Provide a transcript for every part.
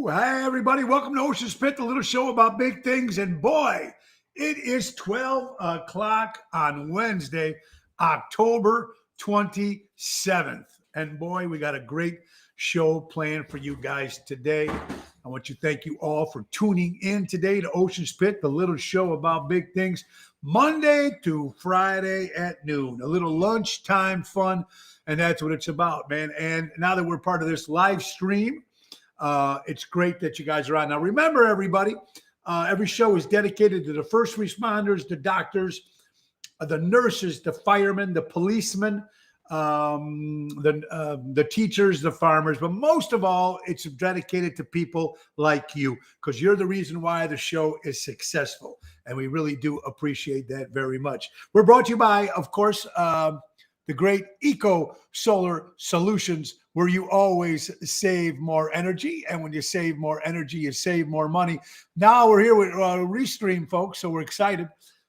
Hi, everybody. Welcome to Ocean's Pit, the little show about big things. And boy, it is 12 o'clock on Wednesday, October 27th. And boy, we got a great show planned for you guys today. I want to thank you all for tuning in today to Ocean's Pit, the little show about big things, Monday to Friday at noon. A little lunchtime fun, and that's what it's about, man. And now that we're part of this live stream, it's great that you guys are on. Now, remember, everybody, every show is dedicated to the first responders, the doctors, the nurses, the firemen, the policemen, the teachers, the farmers. But most of all, it's dedicated to people like you, because you're the reason why the show is successful. And we really do appreciate that very much. We're brought to you by, of course, the great Eco Solar Solutions, where you always save more energy. And when you save more energy, you save more money. Now we're here with Restream, folks, so we're excited.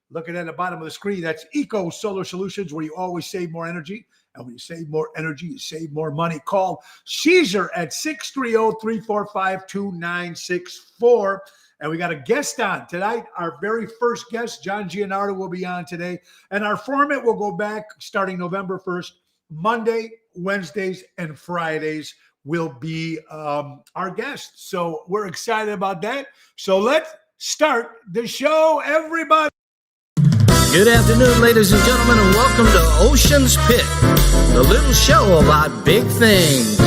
Looking at the bottom of the screen, that's Eco Solar Solutions, where you always save more energy. And when you save more energy, you save more money. Call Caesar at 630-345-2964. And we got a guest on tonight. Our very first guest, John Gianardo, will be on today. And our format will go back starting November 1st. Monday, Wednesdays, and Fridays will be our guests. So we're excited about that. So let's start the show, everybody. Good afternoon, ladies and gentlemen, and welcome to Ocean's Pit, the little show about big things.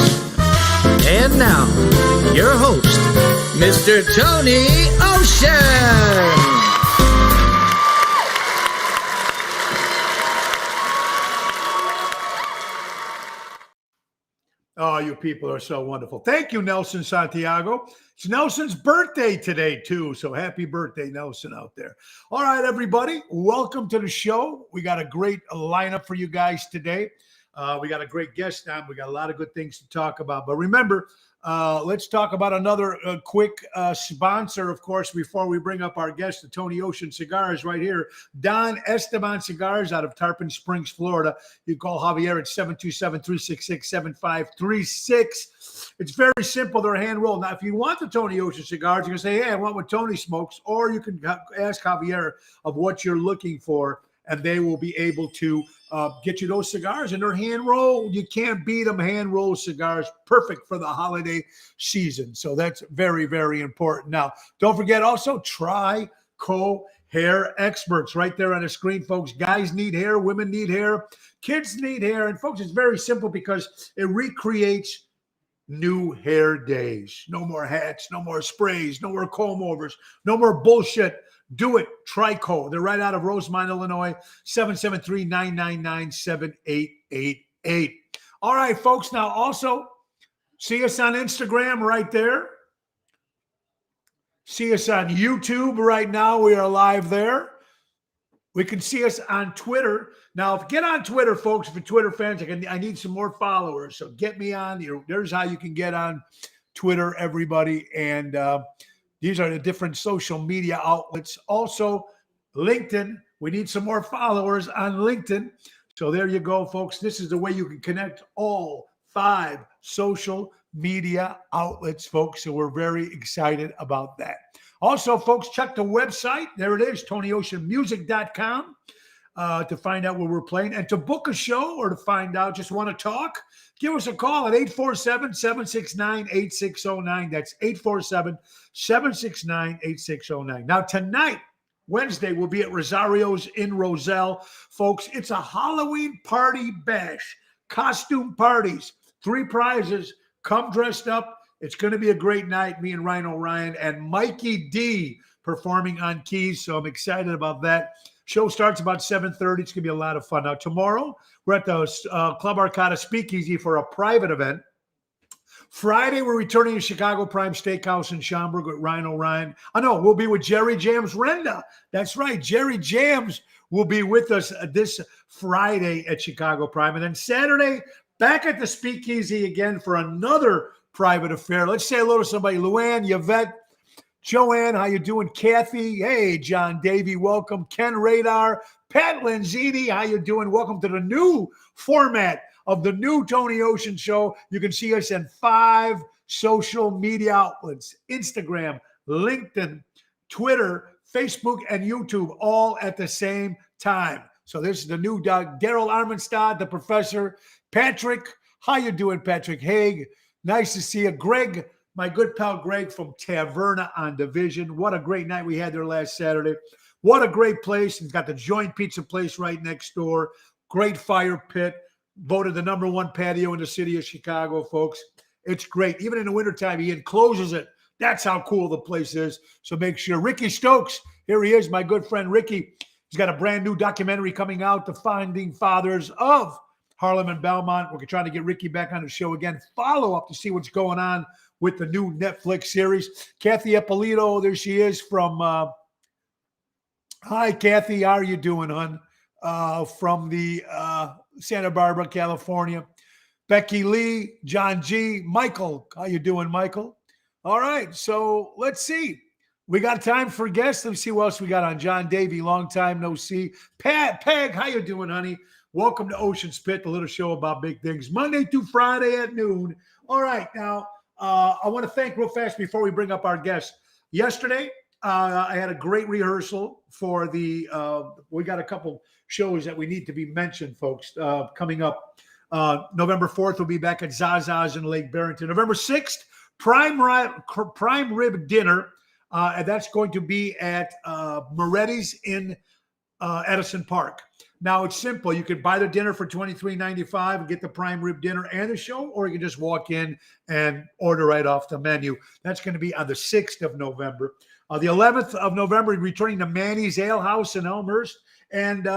And now, your host, Mr. Tony Ocean. Oh, you people are so wonderful. Thank you, Nelson Santiago. It's Nelson's birthday today, too. So happy birthday, Nelson, out there. All right, everybody. Welcome to the show. We got a great lineup for you guys today. We got a great guest on. We got a lot of good things to talk about. But remember, let's talk about another quick sponsor, of course, before we bring up our guest, the Tony Ocean Cigars right here. Don Esteban Cigars out of Tarpon Springs, Florida. You can call Javier at 727-366-7536. It's very simple. They're hand rolled. Now, if you want the Tony Ocean cigars, you can say, hey, I want what Tony smokes, or you can ask Javier of what you're looking for, and they will be able to get you those cigars. And they're hand rolled. You can't beat them. Hand rolled cigars, perfect for the holiday season. So that's very, very important. Now, don't forget also Trico Hair Experts right there on the screen, folks. Guys need hair, women need hair, kids need hair. And folks, it's very simple because it recreates new hair days. No more hats, no more sprays, no more comb overs, no more bullshit. Do it. Trico. They're right out of Rosemont, Illinois, 773-999-7888. All right, folks. Now, also, see us on Instagram right there. See us on YouTube right now. We are live there. We can see us on Twitter. Now, get on Twitter, folks. For Twitter fans, I need some more followers. So get me on. There's how you can get on Twitter, everybody. And these are the different social media outlets. Also, LinkedIn. We need some more followers on LinkedIn. So there you go, folks. This is the way you can connect all 5 social media outlets, folks. So we're very excited about that. Also, folks, check the website. There it is, TonyOceanMusic.com, to find out where we're playing. And to book a show or to find out, just want to talk, give us a call at 847-769-8609. That's 847-769-8609. Now, tonight, Wednesday, we'll be at Rosario's in Roselle. Folks, it's a Halloween party bash, costume parties, 3 prizes. Come dressed up. It's going to be a great night. Me and Rhino Ryan and Mikey D performing on keys. So I'm excited about that. Show starts about 7:30. It's going to be a lot of fun. Now, tomorrow, we're at the Club Arcata Speakeasy for a private event. Friday, we're returning to Chicago Prime Steakhouse in Schaumburg with Rhino Ryan. I know, we'll be with Jerry Jams Renda. That's right. Jerry Jams will be with us this Friday at Chicago Prime. And then Saturday, back at the Speakeasy again for another private affair. Let's say hello to somebody. Luann, Yvette, Joanne, how you doing? Kathy, hey, John Davey, welcome. Ken Radar, Pat Lanzini, how you doing? Welcome to the new format of the new Tony Ocean Show. You can see us in 5 social media outlets, Instagram, LinkedIn, Twitter, Facebook, and YouTube, all at the same time. So this is the new Daryl Armenstad, the professor. Patrick, how you doing, Patrick Haig? Nice to see you. Greg, my good pal Greg from Taverna on Division. What a great night we had there last Saturday. What a great place. He's got the Joint Pizza place right next door. Great fire pit. Voted the #1 patio in the city of Chicago, folks. It's great. Even in the wintertime, he encloses it. That's how cool the place is. So make sure. Ricky Stokes, here he is, my good friend Ricky. He's got a brand new documentary coming out, The Founding Fathers of Harlem and Belmont. We're trying to get Ricky back on the show again. Follow up to see what's going on with the new Netflix series. Kathy Eppolito, there she is from hi, Kathy. How are you doing, hon? From the Santa Barbara, California. Becky Lee, John G. Michael, how you doing, Michael? All right, so let's see. We got time for guests. Let's see what else we got on. John Davey, long time no see. Pat, Peg, how you doing, honey? Welcome to Ocean's Pit, the little show about big things. Monday through Friday at noon. All right, now, I want to thank real fast before we bring up our guests. Yesterday, I had a great rehearsal for the we got a couple shows that we need to be mentioned, folks, coming up. November 4th, we'll be back at Zaza's in Lake Barrington. November 6th, prime rib dinner. And that's going to be at Moretti's in Edison Park. Now, it's simple. You can buy the dinner for $23.95 and get the prime rib dinner and the show, or you can just walk in and order right off the menu. That's going to be on the 6th of November. The 11th of November, returning to Manny's Ale House in Elmhurst. And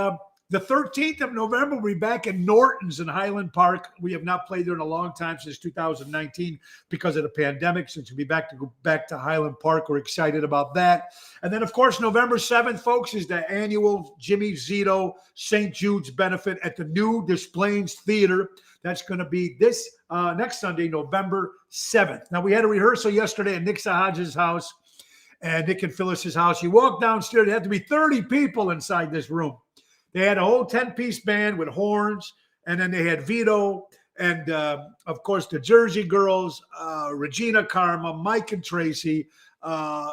the 13th of November, we'll be back in Norton's in Highland Park. We have not played there in a long time, since 2019, because of the pandemic. Since we'll be back to Highland Park, we're excited about that. And then, of course, November 7th, folks, is the annual Jimmy Zito St. Jude's benefit at the new Des Plaines Theater. That's going to be this next Sunday, November 7th. Now, we had a rehearsal yesterday at Nick Sahaj's house and Nick and Phyllis's house. You walk downstairs, there had to be 30 people inside this room. They had a whole 10-piece band with horns, and then they had Vito and, of course, the Jersey Girls, Regina Karma, Mike and Tracy,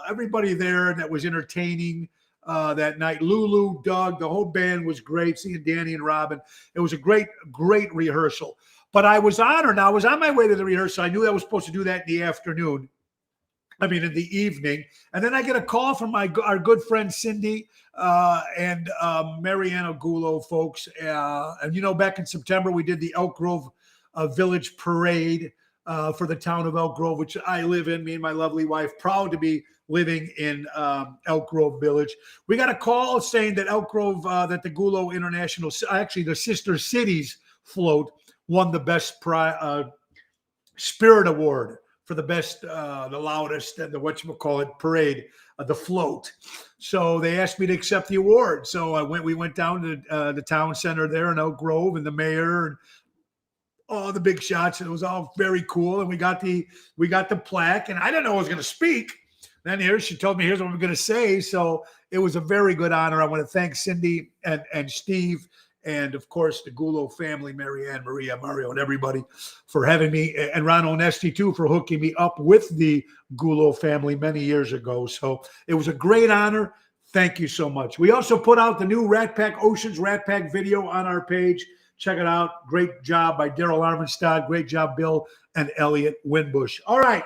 everybody there that was entertaining that night. Lulu, Doug, the whole band was great, seeing Danny and Robin. It was a great, great rehearsal. But I was honored. I was on my way to the rehearsal. I knew I was supposed to do that in the afternoon. In the evening. And then I get a call from our good friend Cindy and Mariana Gulo, folks. And, back in September, we did the Elk Grove Village Parade for the town of Elk Grove, which I live in, me and my lovely wife, proud to be living in Elk Grove Village. We got a call saying that Elk Grove, that the Gulo International, actually the Sister Cities float, won the best Spirit Award for the best, the loudest, and the whatchamacallit parade, the float. So they asked me to accept the award. So we went down to the town center there in Elk Grove, and the mayor and all the big shots, and it was all very cool. And we got the plaque, and I didn't know I was going to speak. Then she told me, here's what I'm going to say. So it was a very good honor. I want to thank Cindy and Steve, and, of course, the Gulo family, Marianne, Maria, Mario, and everybody for having me, and Ron Onesti, too, for hooking me up with the Gulo family many years ago. So it was a great honor. Thank you so much. We also put out the new Rat Pack Oceans Rat Pack video on our page. Check it out. Great job by Daryl Armenstad. Great job, Bill and Elliot Winbush. All right.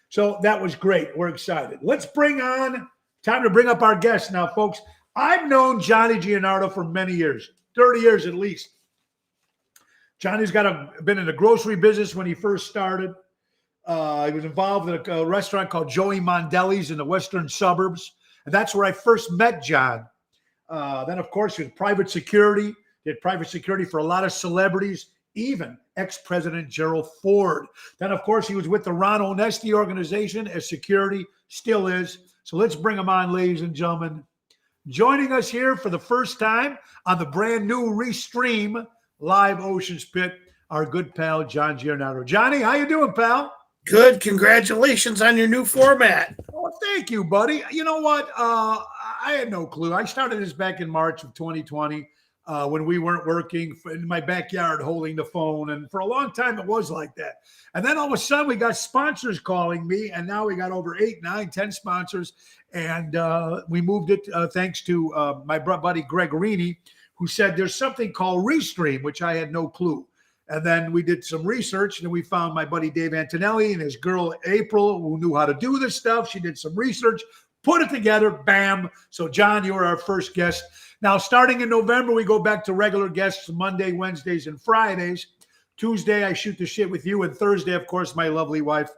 So that was great. We're excited. Let's time to bring up our guests now, folks. I've known Johnny Giannardo for many years. 30 years at least. Johnny's been in the grocery business when he first started. He was involved in a restaurant called Joey Mondelli's in the western suburbs. And that's where I first met John. Then, of course, he was private security. He had private security for a lot of celebrities, even ex-President Gerald Ford. Then, of course, he was with the Ron Onesti organization as security, still is. So let's bring him on, ladies and gentlemen. Joining us here for the first time on the brand new Restream Live Ocean's Pit, our good pal, John Giannardo. Johnny, how you doing, pal? Good. Congratulations on your new format. Oh, thank you, buddy. You know what? I had no clue. I started this back in March of 2020. when we weren't working in my backyard holding the phone. And for a long time, it was like that. And then all of a sudden, we got sponsors calling me, and now we got over 8, 9, 10 sponsors. And we moved it thanks to my buddy Gregorini, who said there's something called Restream, which I had no clue. And then we did some research, and we found my buddy Dave Antonelli and his girl April, who knew how to do this stuff. She did some research, put it together, bam. So, John, you were our first guest. Now, starting in November, we go back to regular guests Monday, Wednesdays, and Fridays. Tuesday, I shoot the shit with you. And Thursday, of course, my lovely wife,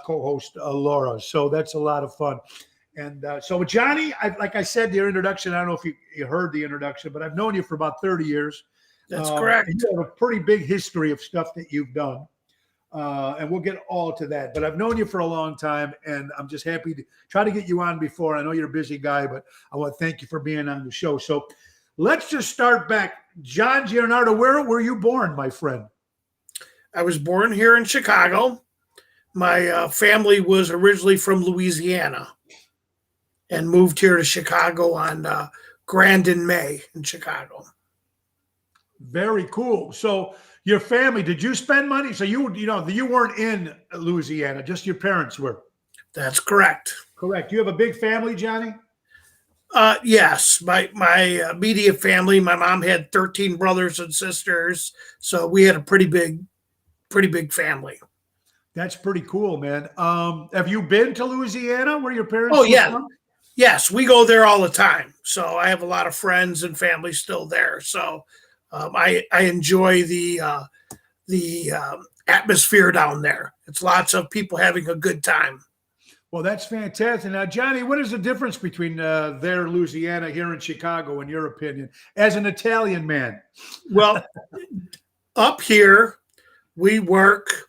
co-host Laura. So that's a lot of fun. And so, Johnny, like I said, your introduction, I don't know if you heard the introduction, but I've known you for about 30 years. That's correct. You have a pretty big history of stuff that you've done. And we'll get all to that. But I've known you for a long time, and I'm just happy to try to get you on before. I know you're a busy guy, but I want to thank you for being on the show. So let's just start back. John Gianardo, where were you born, my friend? I was born here in Chicago. My family was originally from Louisiana and moved here to Chicago on Grandin May in Chicago. Very cool. So your family, did you spend money? So you weren't in Louisiana, just your parents were. That's correct. Correct. You have a big family, Johnny? Yes, my immediate family. My mom had 13 brothers and sisters, so we had a pretty big family. That's pretty cool, man. Have you been to Louisiana where your parents? Oh yeah, from? yes, we go there all the time. So I have a lot of friends and family still there. So I enjoy the atmosphere down there. It's lots of people having a good time. Well, that's fantastic. Now, Johnny, what is the difference between there, Louisiana, here in Chicago, in your opinion, as an Italian man? Well, up here, we work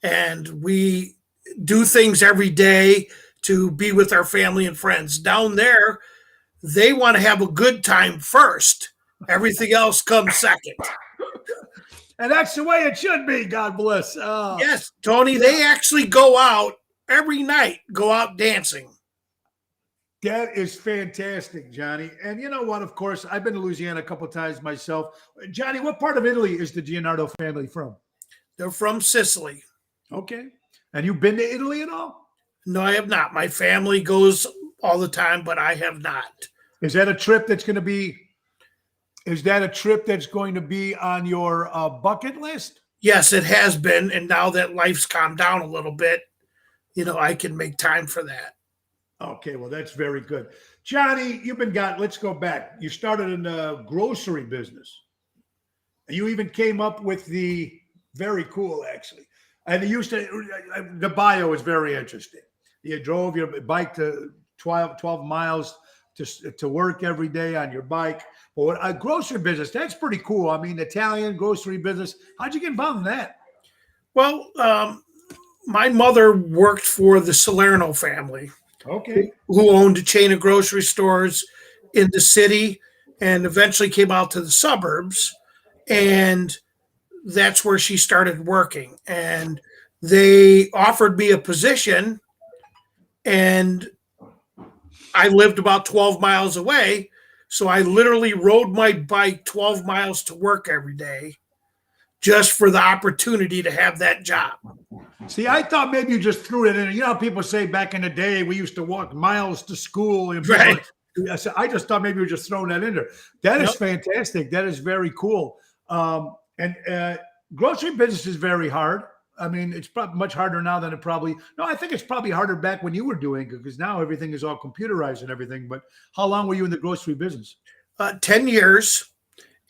and we do things every day to be with our family and friends. Down there, they want to have a good time first. Everything else comes second. And that's the way it should be, God bless. Yes, Tony, they actually go out every night, go out dancing. That is fantastic, Johnny. And you know what? Of course, I've been to Louisiana a couple of times myself. Johnny, what part of Italy is the Gianardo family from? They're from Sicily. Okay. And you've been to Italy at all? No, I have not. My family goes all the time, but I have not. Is that a trip that's going to be on your bucket list? Yes, it has been. And now that life's calmed down a little bit, I can make time for that. Okay, well, that's very good. Johnny, let's go back. You started in the grocery business. And you even came up with very cool, actually. And the bio is very interesting. You drove your bike to 12 miles to work every day on your bike. Well, a grocery business, that's pretty cool. I mean, Italian grocery business. How'd you get involved in that? Well, my mother worked for the Salerno family. Okay. Who owned a chain of grocery stores in the city and eventually came out to the suburbs. And that's where she started working. And they offered me a position, and I lived about 12 miles away. So I literally rode my bike 12 miles to work every day just for the opportunity to have that job. See, I thought maybe you just threw it in. You know how people say back in the day we used to walk miles to school. And right. I just thought maybe you were just throwing that in there. That is fantastic. That is very cool. And grocery business is very hard. I mean, it's probably much harder now than I think it's probably harder back when you were doing it, because now everything is all computerized and everything. But how long were you in the grocery business? 10 years.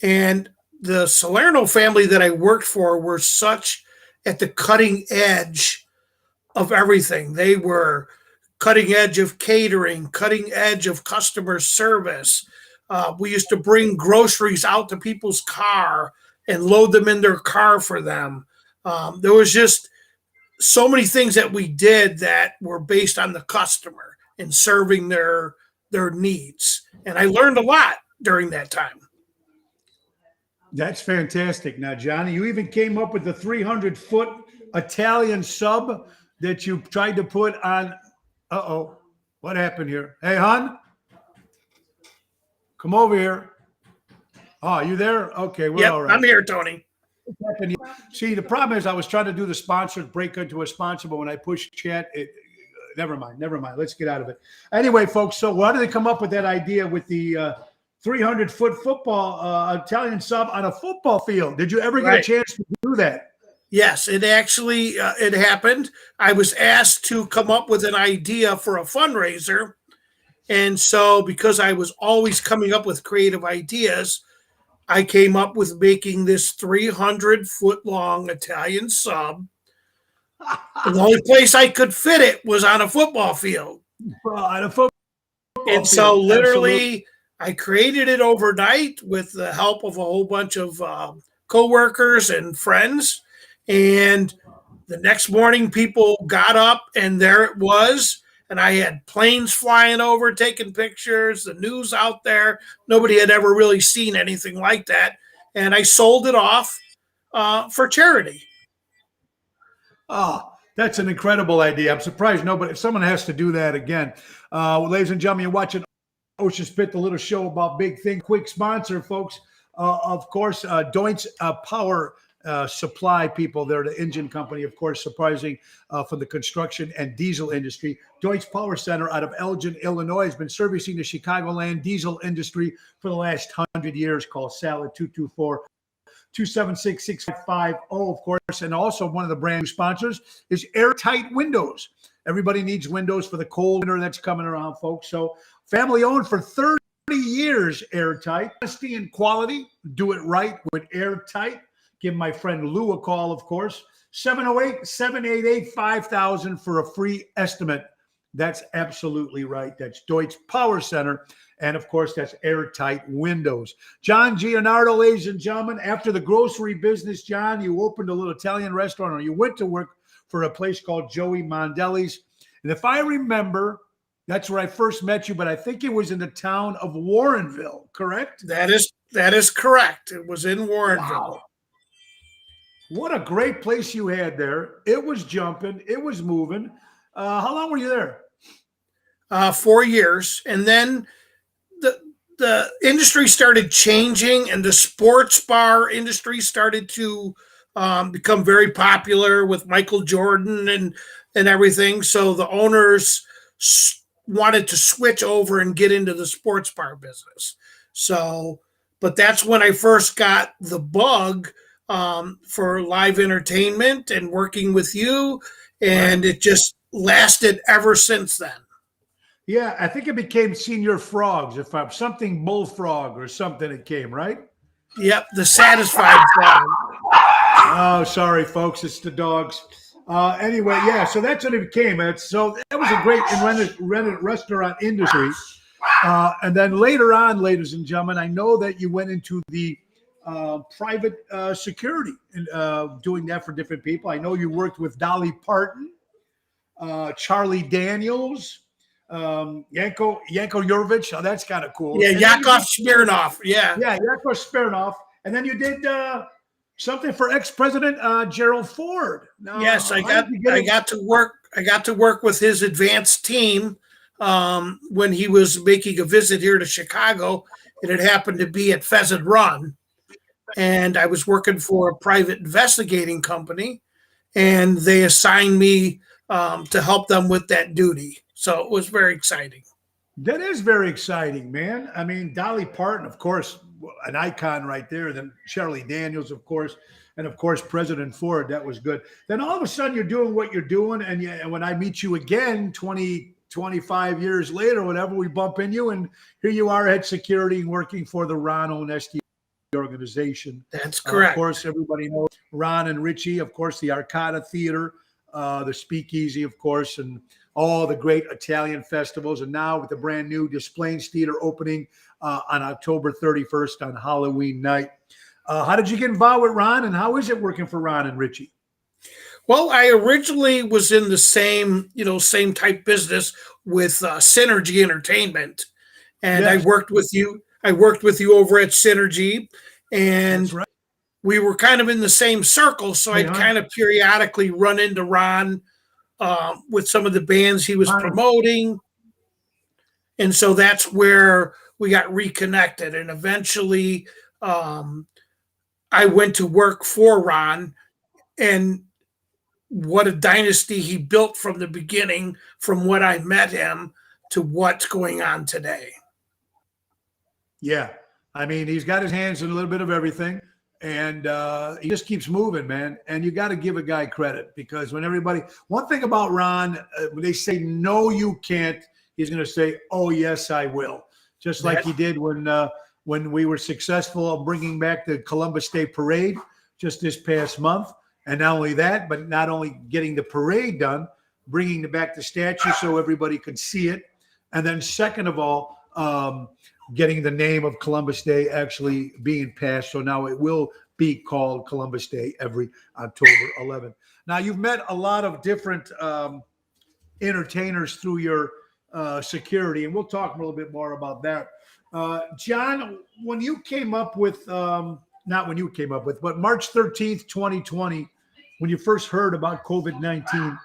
And the Salerno family that I worked for were such at the cutting edge of everything. They were cutting edge of catering, cutting edge of customer service. We used to bring groceries out to people's car and load them in their car for them. There was just so many things that we did that were based on the customer and serving their needs. And I learned a lot during that time. That's fantastic. Now, Johnny, you even came up with the 300-foot Italian sub that you tried to put on. Uh-oh, what happened here? Hey, hon, come over here. Oh, you there? Okay, we're Yep, all right. I'm here, Tony. See, the problem is I was trying to do the sponsors, break into a sponsor, but when I push chat, never mind. Let's get out of it. Anyway, folks, so why did they come up with that idea with the 300-foot football Italian sub on a football field? Did you ever get a chance to do that? Yes, it actually it happened. I was asked to come up with an idea for a fundraiser. And so because I was always coming up with creative ideas, I came up with making this 300-foot long Italian sub. The only place I could fit it was on a football field. On a football And field. so literally Absolutely. I created it overnight with the help of a whole bunch of coworkers and friends. And the next morning people got up and there it was. And I had planes flying over, taking pictures, the news out there. Nobody had ever really seen anything like that. And I sold it off for charity. Oh, that's an incredible idea. I'm surprised nobody, if someone has to do that again. Ladies and gentlemen, you're watching Ocean's Pit, the little show about big things. Quick sponsor, folks. Of course, Deutz Power Supply people. They're the engine company, of course, surprising for the construction and diesel industry. Deutz Power Center out of Elgin, Illinois, has been servicing the Chicagoland diesel industry for the last 100 years. Call Salad 224-276-6550, of course. And also one of the brand new sponsors is Airtight Windows. Everybody needs windows for the cold winter that's coming around, folks. So family owned for 30 years, Airtight. Honesty and quality. Do it right with Airtight. Give my friend Lou a call, of course. 708-788-5000 for a free estimate. That's absolutely right. That's Deutz Power Center. And, of course, that's Airtight Windows. John Gianardo, ladies and gentlemen, after the grocery business, John, you opened a little Italian restaurant, or you went to work for a place called Joey Mondelli's. And if I remember, that's where I first met you, but I think it was in the town of Warrenville, correct? That is correct. It was in Warrenville. Wow. What a great place you had there. It was jumping. It was moving. How long were you there? 4 years. And then the industry started changing and the sports bar industry started to become very popular with Michael Jordan and everything. So the owners wanted to switch over and get into the sports bar business. So, but that's when I first got the bug for live entertainment and working with you. And it just lasted ever since then. Yeah, I think it became Senior Frogs, if I'm something Bullfrog or something it came, right? Yep, the Satisfied Frog. Oh, sorry, folks, it's the dogs. Anyway, yeah, so that's what it became. So that was a great rented restaurant industry. And then later on, ladies and gentlemen, I know that you went into the private security and doing that for different people. I know you worked with Dolly Parton, Charlie Daniels, Yanko Jurevich. Oh, that's kind of cool. Yeah, Yakov Smirnoff. Yeah, Yakov Smirnoff. And then you did something for ex-president Gerald Ford. Now, yes, I got to work with his advanced team when he was making a visit here to Chicago, and it happened to be at Pheasant Run. And I was working for a private investigating company, and they assigned me to help them with that duty. So it was very exciting. That is very exciting, man. I mean, Dolly Parton, of course, an icon right there. Then Charlie Daniels, of course, and of course, President Ford. That was good. Then all of a sudden, you're doing what you're doing, and when I meet you again, 25 years later, whatever, we bump in you, and here you are at security working for the Ron Onesti organization. That's correct. Of course, everybody knows Ron and Richie, of course, the Arcada Theater, the Speakeasy, of course, and all the great Italian festivals. And now with the brand new Des Plaines Theater opening on October 31st on Halloween night. How did you get involved with Ron, and how is it working for Ron and Richie? Well, I originally was in the same type business with Synergy Entertainment, and yes. I worked with you over at Synergy, and right. We were kind of in the same circle. So I'd kind of periodically run into Ron with some of the bands he was promoting, and so that's where we got reconnected. And eventually, um, I went to work for Ron, and what a dynasty he built from the beginning, from when I met him to what's going on today. Yeah. I mean, he's got his hands in a little bit of everything, and he just keeps moving, man. And you got to give a guy credit, because one thing about Ron, when they say, no, you can't, he's going to say, oh, yes, I will. Just like he did when we were successful of bringing back the Columbus Day Parade just this past month. And not only that, but not only getting the parade done, bringing back the statue so everybody could see it. And then second of all, getting the name of Columbus Day actually being passed. So now it will be called Columbus Day every October 11th. Now, you've met a lot of different entertainers through your security, and we'll talk a little bit more about that. John, when you came up with, not when you came up with, but March 13th, 2020, when you first heard about COVID-19,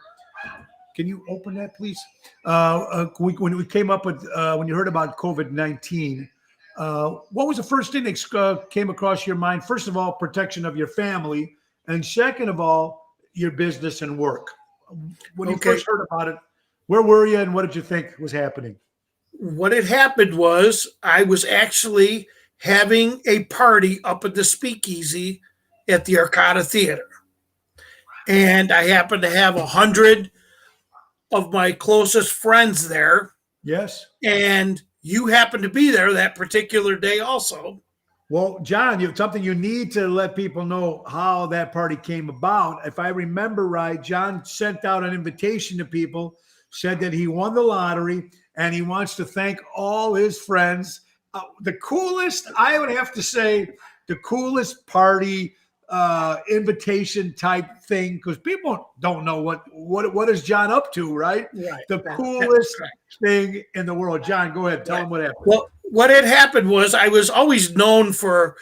can you open that, please? When we came up with, when you heard about COVID-19, what was the first thing that came across your mind? First of all, protection of your family, and second of all, your business and work. When you first heard about it, where were you and what did you think was happening? What had happened was I was actually having a party up at the Speakeasy at the Arcada Theater. And I happened to have 100 of my closest friends there. Yes. And you happened to be there that particular day also. Well, John, you have something you need to let people know how that party came about. If I remember right, John sent out an invitation to people, said that he won the lottery, and he wants to thank all his friends. The coolest, I would have to say, the coolest party invitation type thing, because people don't know what is John up to, right? Right. The coolest thing in the world. John, go ahead. Tell him what happened. Well, what had happened was I was always known for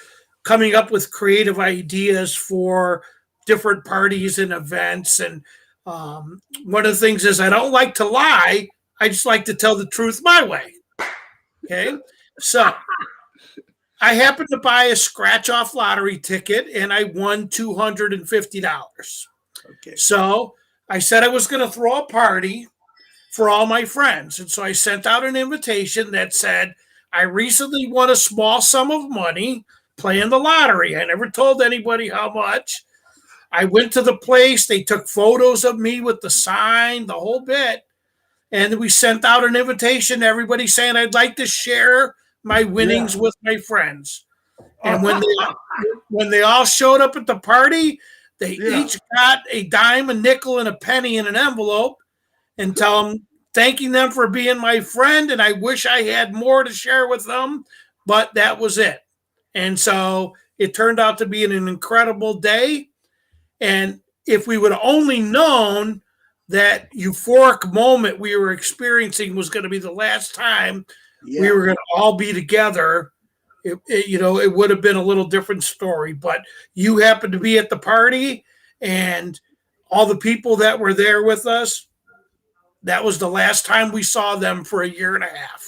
coming up with creative ideas for different parties and events. And one of the things is I don't like to lie. I just like to tell the truth my way. Okay. So I happened to buy a scratch-off lottery ticket and I won $250. Okay. So I said I was going to throw a party for all my friends. And so I sent out an invitation that said, I recently won a small sum of money playing the lottery. I never told anybody how much. I went to the place. They took photos of me with the sign, the whole bit. And we sent out an invitation to everybody saying, I'd like to share my winnings with my friends. And when they all showed up at the party, they each got a dime, a nickel, and a penny in an envelope, and thanking them for being my friend. And I wish I had more to share with them, but that was it. And so it turned out to be an incredible day. And if we would have only known that euphoric moment we were experiencing was going to be the last time we were going to all be together, it would have been a little different story. But you happened to be at the party, and all the people that were there with us, that was the last time we saw them for a year and a half.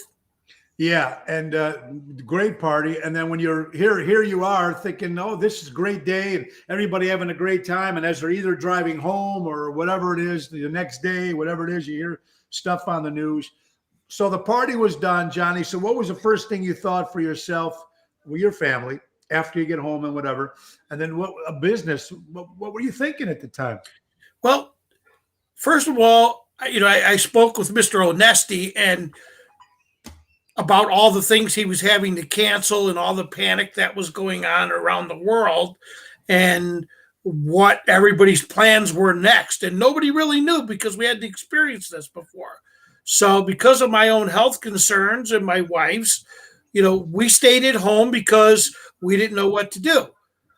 Yeah, and great party. And then when you're here you are thinking, oh, this is a great day, and everybody having a great time. And as they're either driving home or whatever it is, the next day, whatever it is, you hear stuff on the news. So the party was done, Johnny. So what was the first thing you thought for yourself, with your family, after you get home and whatever? And then what were you thinking at the time? Well, first of all, I spoke with Mr. Onesti and about all the things he was having to cancel and all the panic that was going on around the world and what everybody's plans were next. And nobody really knew because we hadn't experienced this before. So because of my own health concerns and my wife's, we stayed at home because we didn't know what to do.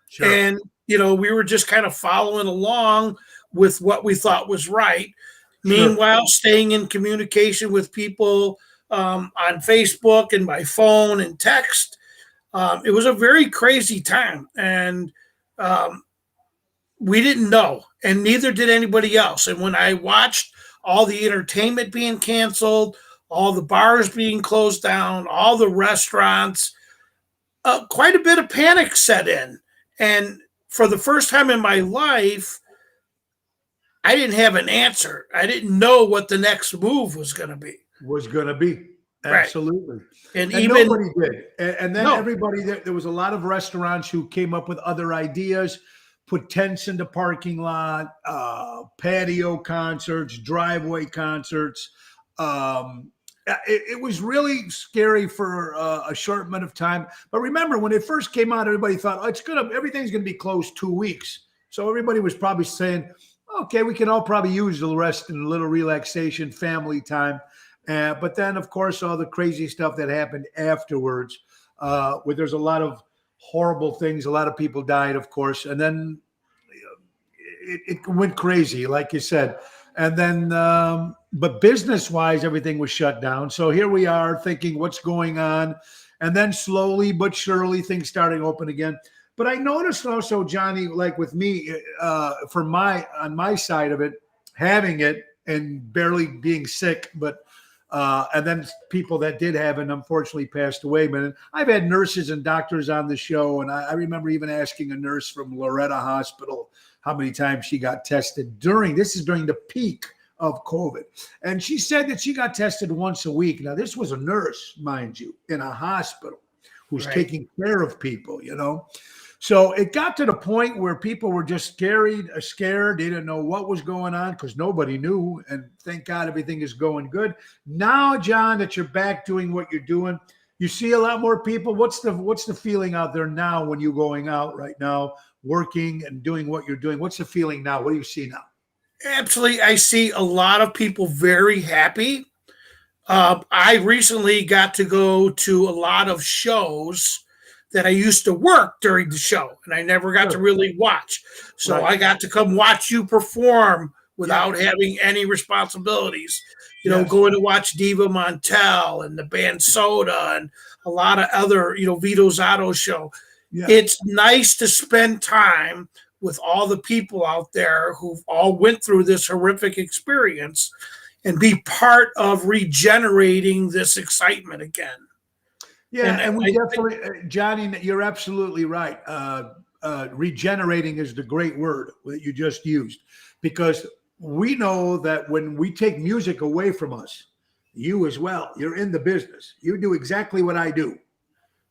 Sure. And, we were just kind of following along with what we thought was right. Sure. Meanwhile, staying in communication with people on Facebook and by phone and text. It was a very crazy time. And we didn't know, and neither did anybody else. And when I watched all the entertainment being canceled, all the bars being closed down, all the restaurants, quite a bit of panic set in. And for the first time in my life, I didn't have an answer. I didn't know what the next move was going to be. Absolutely. Right. And even nobody did. And then no. everybody, there was a lot of restaurants who came up with other ideas, put tents in the parking lot, patio concerts, driveway concerts. It was really scary for a short amount of time. But remember, when it first came out, everybody thought, oh, everything's going to be closed 2 weeks. So everybody was probably saying, okay, we can all probably use the rest and a little relaxation, family time. But then, of course, all the crazy stuff that happened afterwards, where there's a lot of horrible things. A lot of people died, of course. And then it went crazy, like you said. And then, but business-wise, everything was shut down. So here we are thinking, what's going on? And then slowly but surely, things starting to open again. But I noticed also, Johnny, like with me, on my side of it, having it and barely being sick, but and then people that did have it unfortunately passed away. But I've had nurses and doctors on the show, and I remember even asking a nurse from Loretta Hospital how many times she got tested during the peak of COVID. And she said that she got tested once a week. Now, this was a nurse, mind you, in a hospital who's taking care of people, So it got to the point where people were just scared. They didn't know what was going on because nobody knew. And thank God everything is going good. Now, John, that you're back doing what you're doing, you see a lot more people. What's the feeling out there now when you're going out right now, working and doing what you're doing? What's the feeling now? What do you see now? Absolutely. I see a lot of people very happy. I recently got to go to a lot of shows that I used to work during the show, and I never got to really watch. So I got to come watch you perform without having any responsibilities. Going to watch Diva Montel and the band Soda and a lot of other, Vito Zotto show. Yeah. It's nice to spend time with all the people out there who've all went through this horrific experience and be part of regenerating this excitement again. Yeah, and we definitely, Johnny, you're absolutely right. Regenerating is the great word that you just used, because we know that when we take music away from us, you as well, you're in the business. You do exactly what I do.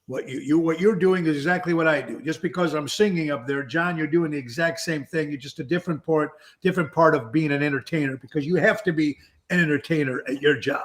What you're doing is exactly what I do. Just because I'm singing up there, John, you're doing the exact same thing. You're just a different part of being an entertainer, because you have to be an entertainer at your job.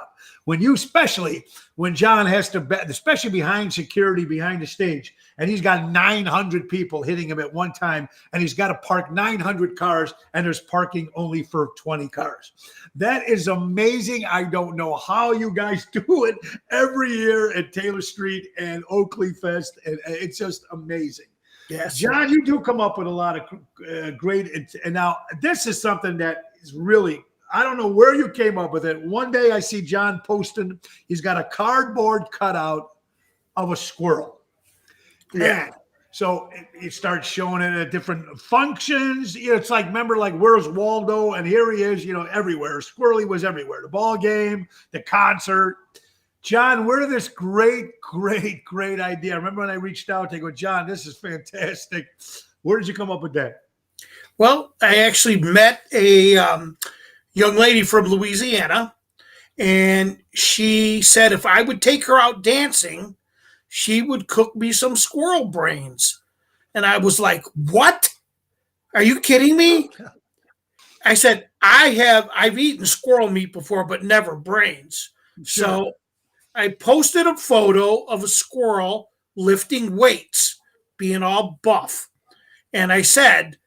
Especially when John has to, especially behind security, behind the stage, and he's got 900 people hitting him at one time, and he's got to park 900 cars, and there's parking only for 20 cars. That is amazing. I don't know how you guys do it every year at Taylor Street and Oakley Fest, and it's just amazing. Yes, John, you do come up with a lot of great, and now this is something that is really, I don't know where you came up with it. One day I see John posting, he's got a cardboard cutout of a squirrel. Yeah. And so he starts showing it at different functions. It's like, remember, like, where's Waldo? And here he is, everywhere. Squirrely was everywhere. The ball game, the concert. John, where did this great idea? I remember when I reached out, they go, John, this is fantastic. Where did you come up with that? Well, I actually met a young lady from Louisiana, and she said if I would take her out dancing, she would cook me some squirrel brains. And I was like, what? Are you kidding me? I said, I've eaten squirrel meat before, but never brains. Sure. So I posted a photo of a squirrel lifting weights, being all buff. And I said,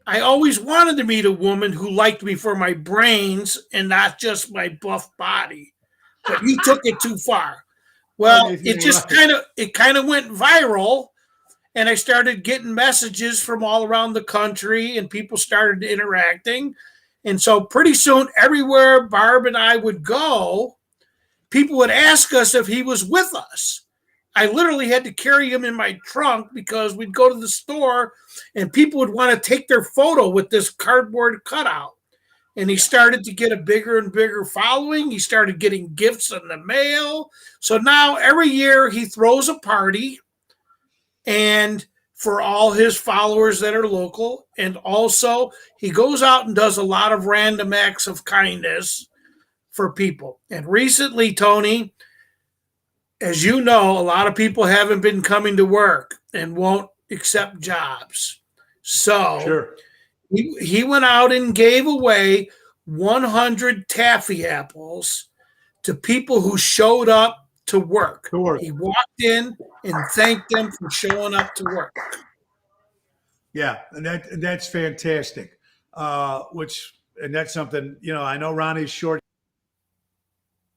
I always wanted to meet a woman who liked me for my brains and not just my buff body. But you took it too far. Well, it just kind of went viral, and I started getting messages from all around the country, and people started interacting. And so pretty soon, everywhere Barb and I would go, people would ask us if he was with us. I literally had to carry him in my trunk because we'd go to the store and people would want to take their photo with this cardboard cutout. And he started to get a bigger and bigger following. He started getting gifts in the mail. So now every year he throws a party and for all his followers that are local. And also, he goes out and does a lot of random acts of kindness for people. And recently, Tony, as you know, a lot of people haven't been coming to work and won't accept jobs. So Sure. he went out and gave away 100 taffy apples to people who showed up to work. To work. He walked in and thanked them for showing up to work. Yeah, and that's fantastic. And that's something, I know Ronnie's short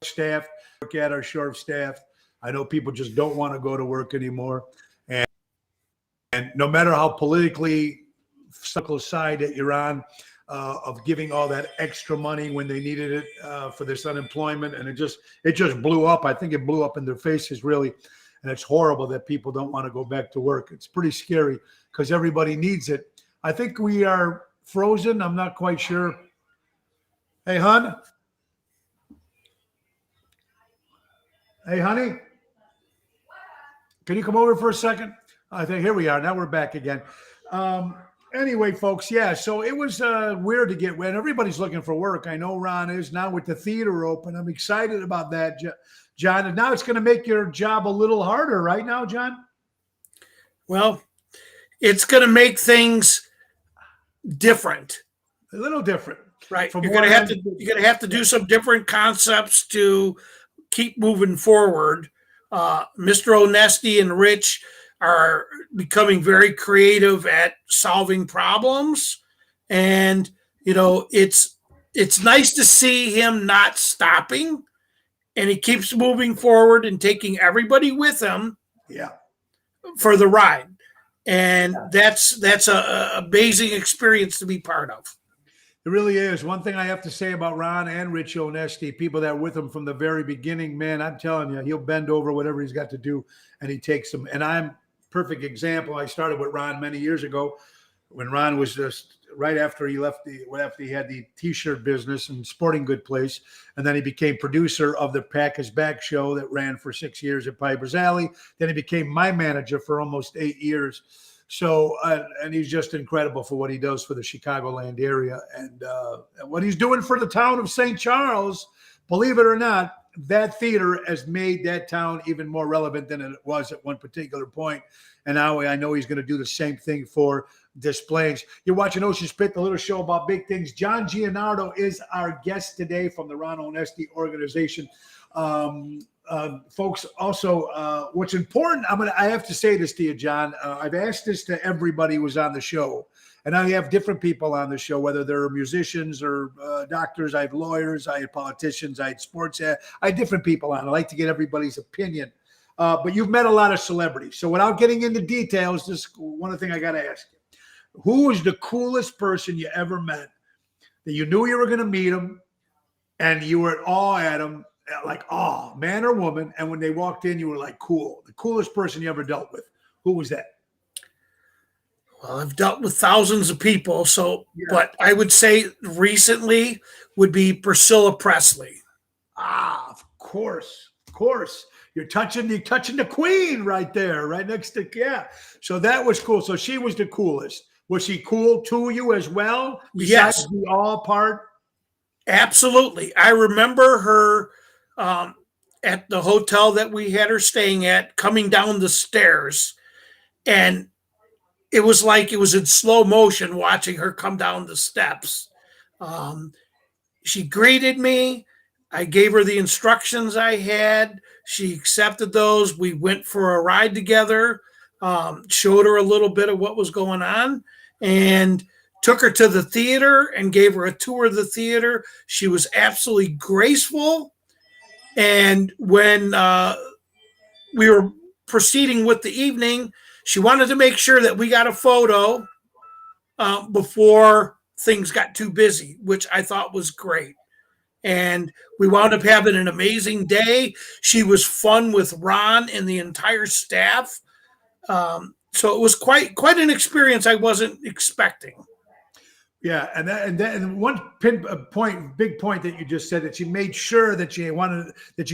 staffed, work at our short staffed. I know people just don't want to go to work anymore. And no matter how politically side that you're on, of giving all that extra money when they needed it for this unemployment, and it just blew up. I think it blew up in their faces, really, and it's horrible that people don't want to go back to work. It's pretty scary because everybody needs it. I think we are frozen. I'm not quite sure. Hey, hon. Hey, honey. Can you come over for a second? I think here we are. Now we're back again. Anyway, folks, yeah, so it was weird to get when everybody's looking for work. I know Ron is now with the theater open. I'm excited about that, John. And now it's going to make your job a little harder, right now, John? Well, it's going to make things different. A little different. Right. You're going to have to do some different concepts to keep moving forward. Mr. Onesti and Rich are becoming very creative at solving problems, and it's nice to see him not stopping, and he keeps moving forward and taking everybody with him for the ride, and that's a amazing experience to be part of. It really is. One thing I have to say about Ron and Rich Onesti, people that are with him from the very beginning, man, I'm telling you, he'll bend over whatever he's got to do, and he takes them. And I'm perfect example. I started with Ron many years ago when Ron was just right after he left after he had the t-shirt business and sporting good place. And then he became producer of the Pack Is Back show that ran for 6 years at Piper's Alley. Then he became my manager for almost 8 years. So, and he's just incredible for what he does for the Chicagoland area and what he's doing for the town of St. Charles. Believe it or not, that theater has made that town even more relevant than it was at one particular point. And now I know he's going to do the same thing for Des Plaines. You're watching Ocean's Pit, the little show about big things. John Gianardo is our guest today from the Ron Onesti organization. Folks, also, what's important, I have to say this to you, John. I've asked this to everybody who's on the show. And I have different people on the show, whether they're musicians or doctors. I have lawyers, I have politicians, I had sports. I had different people on. I like to get everybody's opinion. But you've met a lot of celebrities. So without getting into details, this one thing I got to ask you. Who was the coolest person you ever met that you knew you were going to meet him and you were at awe at him, like, oh, man or woman, and when they walked in, you were like, cool. The coolest person you ever dealt with. Who was that? Well, I've dealt with thousands of people, but I would say recently would be Priscilla Presley. Ah, of course. You're touching the queen right there, right next to, So that was cool. So she was the coolest. Was she cool to you as well? Yes. The all part? Absolutely. I remember her at the hotel that we had her staying at, coming down the stairs, and it was like it was in slow motion watching her come down the steps. She greeted me. I gave her the instructions I had. She accepted those. We went for a ride together, showed her a little bit of what was going on, and took her to the theater and gave her a tour of the theater. She was absolutely graceful. And when we were proceeding with the evening, she wanted to make sure that we got a photo before things got too busy, which I thought was great. And we wound up having an amazing day. She was fun with Ron and the entire staff. So it was quite an experience I wasn't expecting. Yeah, and one big point that you just said, that you made sure that you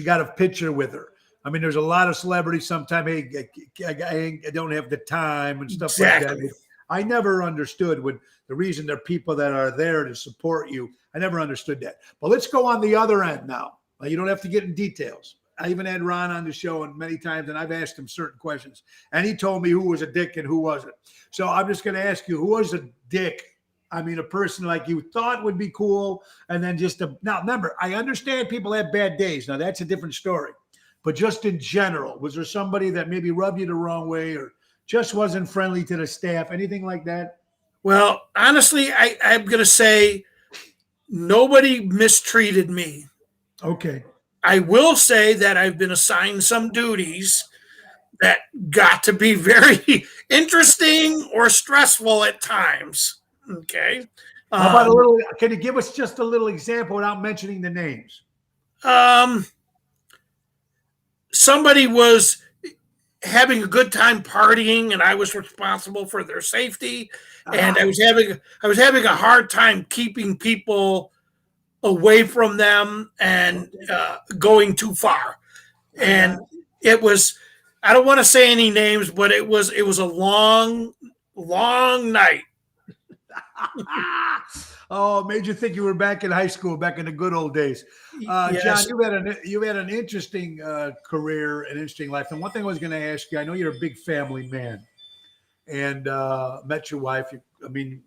got a picture with her. I mean, there's a lot of celebrities sometimes, hey, I don't have the time and stuff Exactly. like that. I never understood when the reason there are people that are there to support you. I never understood that. But let's go on the other end now. You don't have to get in details. I even had Ron on the show and many times, and I've asked him certain questions, and he told me who was a dick and who wasn't. So I'm just going to ask you, who was a dick? I mean, a person like you thought would be cool, and then now remember, I understand people have bad days. Now that's a different story. But just in general, was there somebody that maybe rubbed you the wrong way or just wasn't friendly to the staff? Anything like that? Well, honestly, I'm going to say nobody mistreated me. Okay. I will say that I've been assigned some duties that got to be very interesting or stressful at times. Okay. How about a little? Can you give us just a little example without mentioning the names? Somebody was having a good time partying, and I was responsible for their safety. And I was having a hard time keeping people away from them and going too far. And it was, I don't want to say any names, but it was a long night. Oh, it made you think you were back in high school, back in the good old days. Yes. John, you had an interesting career, an interesting life. And one thing I was going to ask you, I know you're a big family man, and met your wife. I mean,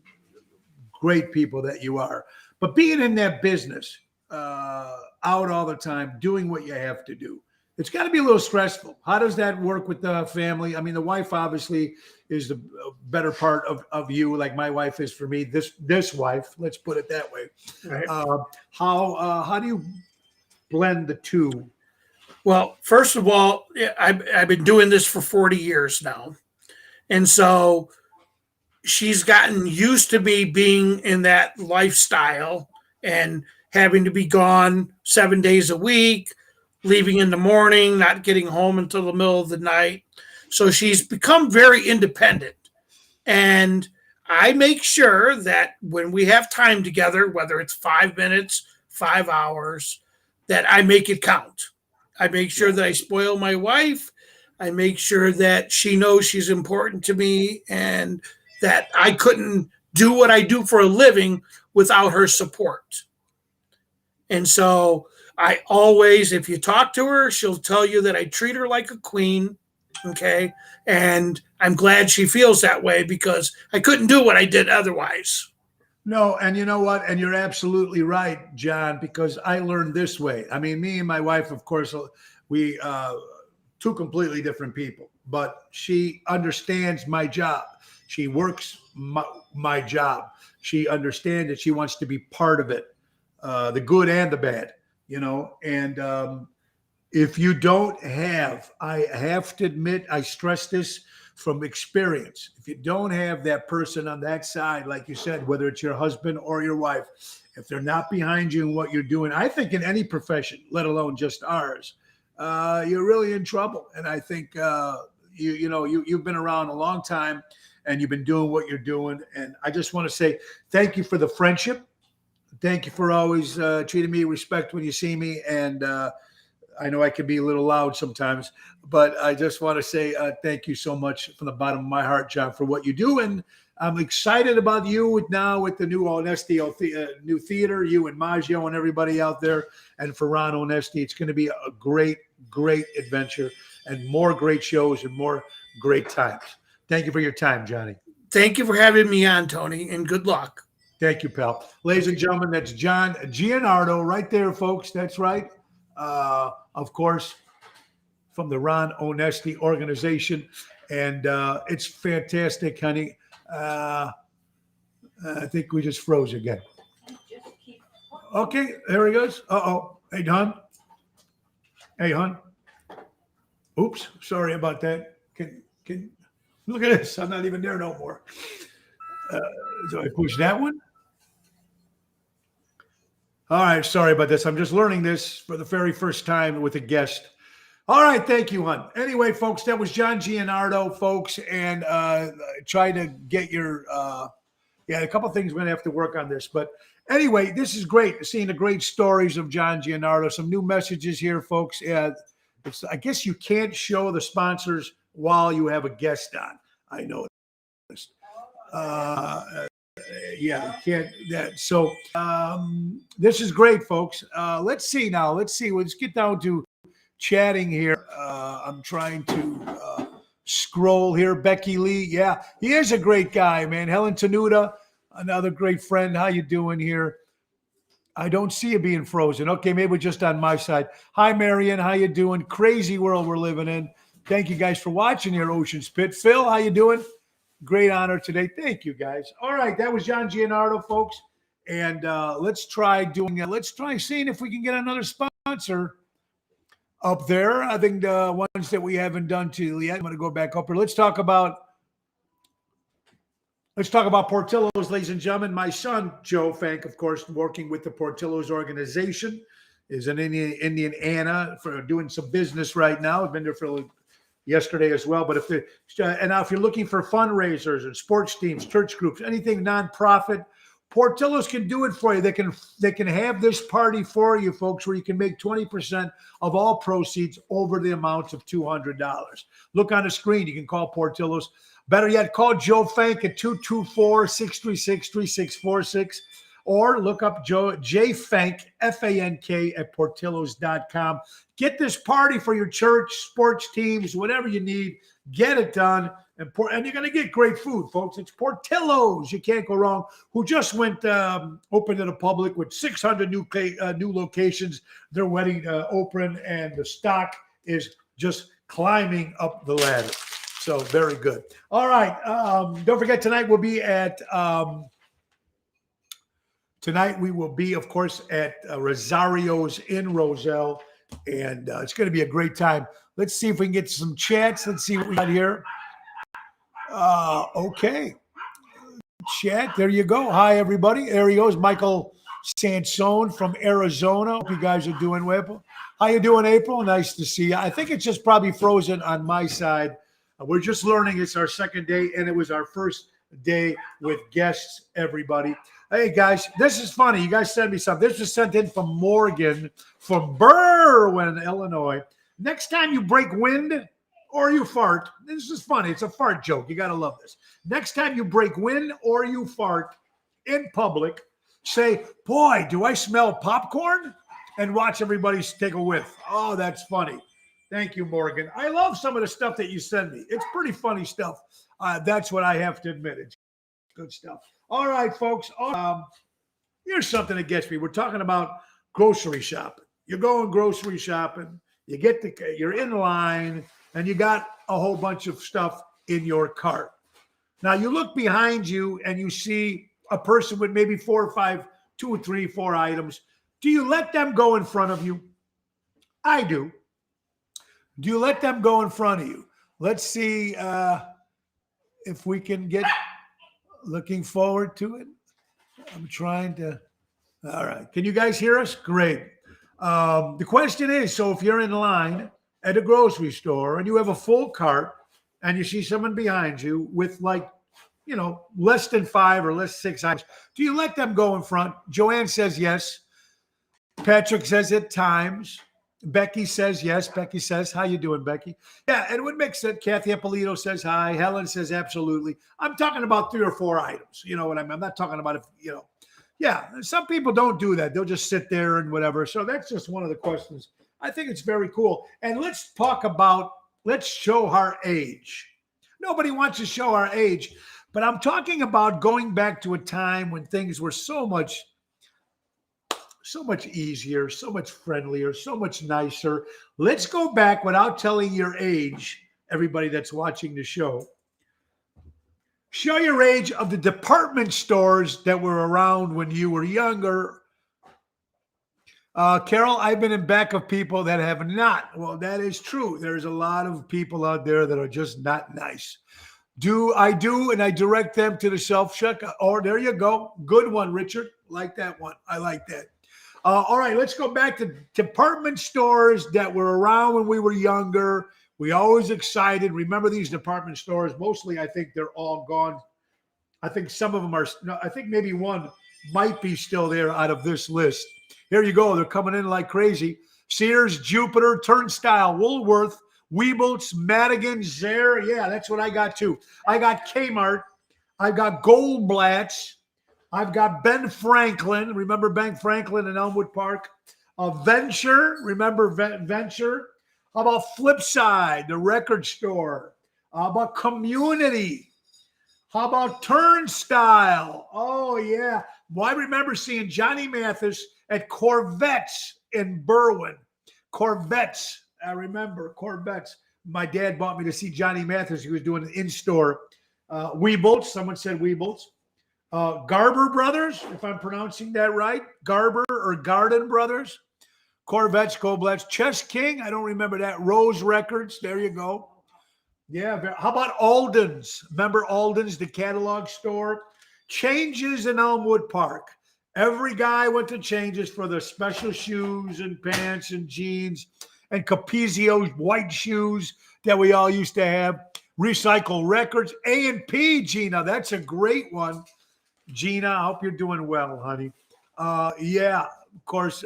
great people that you are. But being in that business, out all the time, doing what you have to do, it's got to be a little stressful. How does that work with the family? I mean, the wife obviously is the better part of you, like my wife is for me. This wife, let's put it that way. Right. How do you blend the two? Well, first of all, I've been doing this for 40 years now. And so she's gotten used to me being in that lifestyle and having to be gone 7 days a week, leaving in the morning, not getting home until the middle of the night. So she's become very independent. And I make sure that when we have time together, whether it's 5 minutes, 5 hours, that I make it count. I make sure that I spoil my wife. I make sure that she knows she's important to me and that I couldn't do what I do for a living without her support. And so I always, if you talk to her, she'll tell you that I treat her like a queen. Okay. And I'm glad she feels that way because I couldn't do what I did otherwise. No, and you know what? And you're absolutely right, John, because I learned this way. I mean, me and my wife, of course, we two completely different people, but she understands my job. She works my job. She understands it. She wants to be part of it, the good and the bad, you know. And if you don't have, I have to admit, I stress this from experience. If you don't have that person on that side, like you said, whether it's your husband or your wife, if they're not behind you in what you're doing, I think in any profession, let alone just ours, you're really in trouble. And I think you've been around a long time and you've been doing what you're doing. And I just want to say thank you for the friendship. Thank you for always treating me with respect when you see me. And I know I can be a little loud sometimes, but I just want to say thank you so much from the bottom of my heart, John, for what you do. And I'm excited about you with the new Onesti new theater, you and Maggio and everybody out there. And for Ron Onesti, it's going to be a great, great adventure and more great shows and more great times. Thank you for your time, Johnny. Thank you for having me on, Tony, and good luck. Thank you, pal. Ladies and gentlemen, that's John Gianardo right there, folks. That's right. Of course, from the Ron Onesti organization. And it's fantastic, honey. I think we just froze again. Okay, there he goes. Uh-oh. Hey, hon. Hey, hon. Oops, sorry about that. Can look at this. I'm not even there no more. So I push that one. All right, sorry about this. I'm just learning this for the very first time with a guest. All right, thank you, hon. Anyway, folks, that was John Gianardo, folks, and try to get your a couple things we're gonna have to work on this. But anyway, this is great. Seeing the great stories of John Gianardo, some new messages here, folks. I guess you can't show the sponsors while you have a guest on. I know this. Yeah, you can't. So this is great, folks. Let's see now. Let's get down to chatting here. I'm trying to scroll here. Becky Lee. Yeah, he is a great guy, man. Helen Tenuta, another great friend. How you doing here? I don't see you being frozen. Okay, maybe just on my side. Hi, Marion. How you doing? Crazy world we're living in. Thank you guys for watching here, Ocean's Pit. Phil, how you doing? Great honor today. Thank you, guys. All right, that was John Gianardo, folks. And let's try seeing if we can get another sponsor up there. I think the ones that we haven't done to yet. I'm going to go back up here. Let's talk about Portillo's, ladies and gentlemen. My son, Joe Fank, of course, working with the Portillo's organization, is in Indiana for doing some business right now. I've been there for yesterday as well. But now if you're looking for fundraisers and sports teams, church groups, anything nonprofit, Portillo's can do it for you. They can have this party for you, folks, where you can make 20% of all proceeds over the amount of $200. Look on the screen. You can call Portillo's. Better yet, call Joe Fank at 224-636-3646, or look up J Fank, F-A-N-K, at Portillos.com. Get this party for your church, sports teams, whatever you need. Get it done. And you're going to get great food, folks. It's Portillo's. You can't go wrong. Who just went open to the public with 600 new locations. They're ready to open, and the stock is just climbing up the ladder. So very good. All right. Don't forget, tonight we will be, of course, at Rosario's in Roselle, and it's going to be a great time. Let's see if we can get some chats. Let's see what we got here. Okay. Chat. There you go. Hi, everybody. There he goes. Michael Sansone from Arizona. Hope you guys are doing well. How you doing, April? Nice to see you. I think it's just probably frozen on my side. We're just learning. It's our second day, and it was our first day with guests, everybody. Hey, guys, this is funny. You guys sent me something. This was sent in from Morgan from Berwyn, Illinois. Next time you break wind or you fart, this is funny. It's a fart joke. You got to love this. Next time you break wind or you fart in public, say, boy, do I smell popcorn? And watch everybody take a whiff. Oh, that's funny. Thank you, Morgan. I love some of the stuff that you send me. It's pretty funny stuff. That's what I have to admit. It's good stuff. All right, folks. Here's something that gets me. We're talking about grocery shopping. You're going grocery shopping. You're in line, and you got a whole bunch of stuff in your cart. Now, you look behind you, and you see a person with maybe 4 or 5, 2 or 3, 4 items. Do you let them go in front of you? I do. Do you let them go in front of you? Let's see if we can get looking forward to it. I'm trying to. All right. Can you guys hear us? Great. The question is, so if you're in line at a grocery store and you have a full cart and you see someone behind you with less than 5 or less 6 items, do you let them go in front? Joanne says yes. Patrick says at times. Becky says yes. Becky says, how you doing, Becky? Yeah, Edwin Mick said, Kathy Apolito says hi. Helen says absolutely. I'm talking about 3 or 4 items. You know what I mean? I'm not talking about Yeah, some people don't do that. They'll just sit there and whatever. So that's just one of the questions. I think it's very cool. And let's show our age. Nobody wants to show our age, but I'm talking about going back to a time when things were so much easier, so much friendlier, so much nicer. Let's go back without telling your age, everybody that's watching the show. Show your age of the department stores that were around when you were younger. Carol, I've been in back of people that have not. Well, that is true. There's a lot of people out there that are just not nice. I do, and I direct them to the self-checkout. Oh, there you go. Good one, Richard. Like that one. I like that. All right, let's go back to department stores that were around when we were younger. We always excited. Remember these department stores? Mostly, I think they're all gone. I think some of them are. No, I think maybe one might be still there out of this list. Here you go. They're coming in like crazy. Sears, Jupiter, Turnstile, Woolworth, Weebles, Madigan, Zare. Yeah, that's what I got too. I got Kmart. I've got Goldblatt's. I've got Ben Franklin. Remember Ben Franklin in Elmwood Park? Venture. Remember Venture? How about Flipside, the record store? How about Community? How about Turnstile? Oh, yeah. Well, I remember seeing Johnny Mathis at Corvettes in Berwyn. Corvettes. I remember Corvettes. My dad bought me to see Johnny Mathis. He was doing an in-store. Weebles. Someone said Weebles. Garber Brothers, if I'm pronouncing that right. Garber or Garden Brothers. Corvettes, Goldblatt's. Chess King. I don't remember that. Rose Records. There you go. Yeah. How about Alden's? Remember Alden's, the catalog store? Changes in Elmwood Park. Every guy went to Changes for the special shoes and pants and jeans and Capizio's white shoes that we all used to have. Recycle Records. A&P, Gina. That's a great one. Gina, I hope you're doing well, honey. Yeah, of course.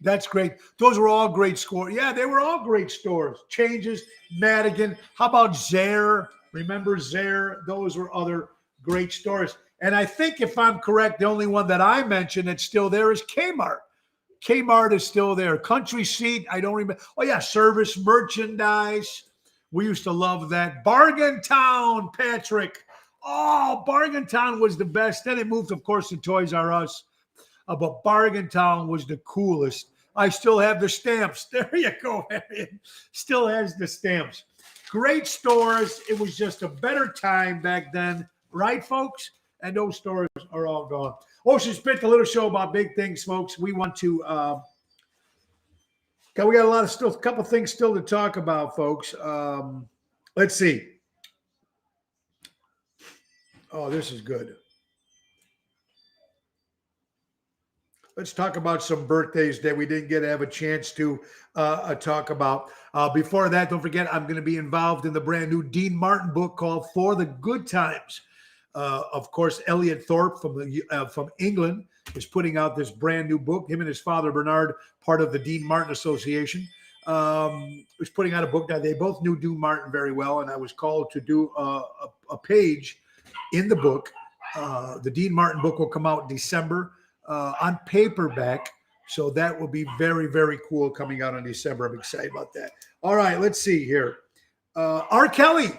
That's great. Those were all great stores. Yeah, they were all great stores. Changes, Madigan. How about Zare? Remember Zare? Those were other great stores. And I think if I'm correct, the only one that I mentioned that's still there is Kmart. Kmart is still there. Country Seat, I don't remember. Oh, yeah, Service Merchandise. We used to love that. Bargain Town, Patrick. Oh, Bargain Town was the best. Then it moved, of course, to Toys R Us. But Bargain Town was the coolest. I still have the stamps. There you go, Marion. Still has the stamps. Great stores. It was just a better time back then. Right, folks? And those stores are all gone. Ocean Spit, the little show about big things, folks. We want to we got a couple things still to talk about, folks. Let's see. Oh, this is good. Let's talk about some birthdays that we didn't get to have a chance to talk about. Before that, don't forget, I'm going to be involved in the brand new Dean Martin book called For the Good Times. Of course, Elliot Thorpe from England is putting out this brand new book. Him and his father, Bernard, part of the Dean Martin Association, was putting out a book. Now, they both knew Dean Martin very well, and I was called to do a page in the book. The Dean Martin book will come out in December. On paperback. So that will be very, very cool coming out in December. I'm excited about that. All right, let's see here. R. Kelly.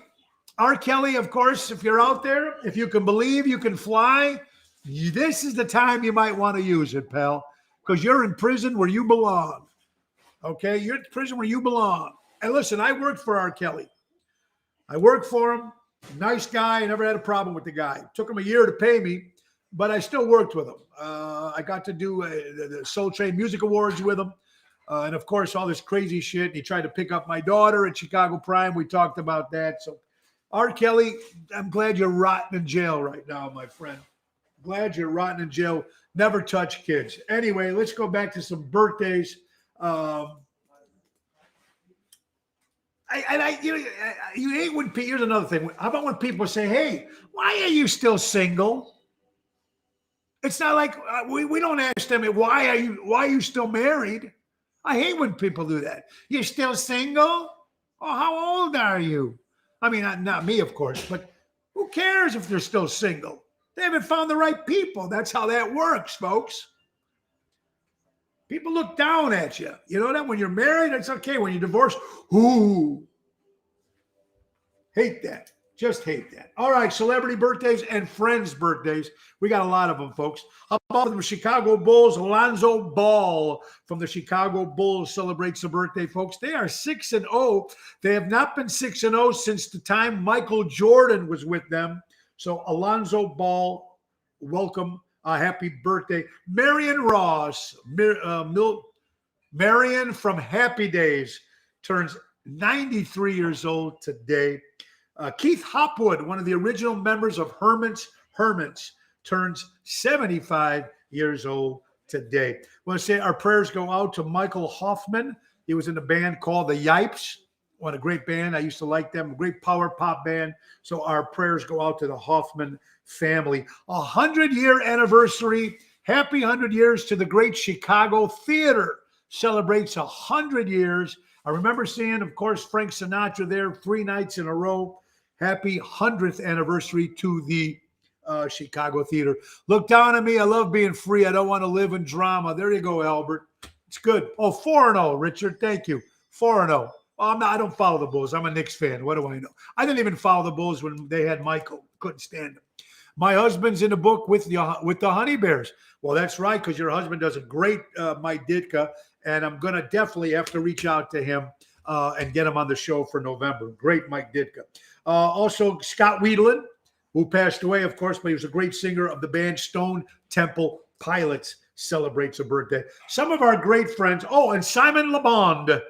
R. Kelly, of course, if you're out there, if you can believe you can fly, this is the time you might want to use it, pal, because you're in prison where you belong. Okay? You're in prison where you belong. And listen, I worked for R. Kelly. I worked for him. Nice guy. I never had a problem with the guy. It took him a year to pay me, but I still worked with him. I got to do the Soul Train Music Awards with him. And, of course, all this crazy shit. He tried to pick up my daughter at Chicago Prime. We talked about that. So, R. Kelly, I'm glad you're rotting in jail right now, my friend. Glad you're rotting in jail. Never touch kids. Anyway, let's go back to some birthdays. You hate when people, here's another thing. How about when people say, hey, why are you still single? It's not like we don't ask them, why are you still married? I hate when people do that. You're still single? Oh, how old are you? I mean, not me, of course, but who cares if they're still single? They haven't found the right people. That's how that works, folks. People look down at you. You know that? When you're married, it's okay. When you're divorced, ooh. Hate that. Just hate that. All right, celebrity birthdays and friends' birthdays. We got a lot of them, folks. How about the Chicago Bulls? Alonzo Ball from the Chicago Bulls celebrates a birthday, folks. They are 6-0. They have not been 6-0 since the time Michael Jordan was with them. So Alonzo Ball, welcome. Happy birthday. Marion Ross, Marion from Happy Days, turns 93 years old today. Keith Hopwood, one of the original members of Hermits, turns 75 years old today. I want to say our prayers go out to Michael Hoffman. He was in a band called the Yipes. What a great band. I used to like them. A great power pop band. So our prayers go out to the Hoffman family. 100-year anniversary. Happy 100 years to the great Chicago Theater. celebrates 100 years. I remember seeing, of course, Frank Sinatra there 3 nights in a row. Happy 100th anniversary to the Chicago Theater. Look down at me. I love being free. I don't want to live in drama. There you go, Albert. It's good. Oh, 4-0, Richard. Thank you. 4-0. Well, I don't follow the Bulls. I'm a Knicks fan. What do I know? I didn't even follow the Bulls when they had Michael. Couldn't stand him. My husband's in the book with the Honey Bears. Well, that's right, because your husband does a great Mike Ditka, and I'm going to definitely have to reach out to him and get him on the show for November. Great Mike Ditka. Also, Scott Wiedlin, who passed away, of course, but he was a great singer of the band Stone Temple Pilots, celebrates a birthday. Some of our great friends. Oh, and Simon LeBond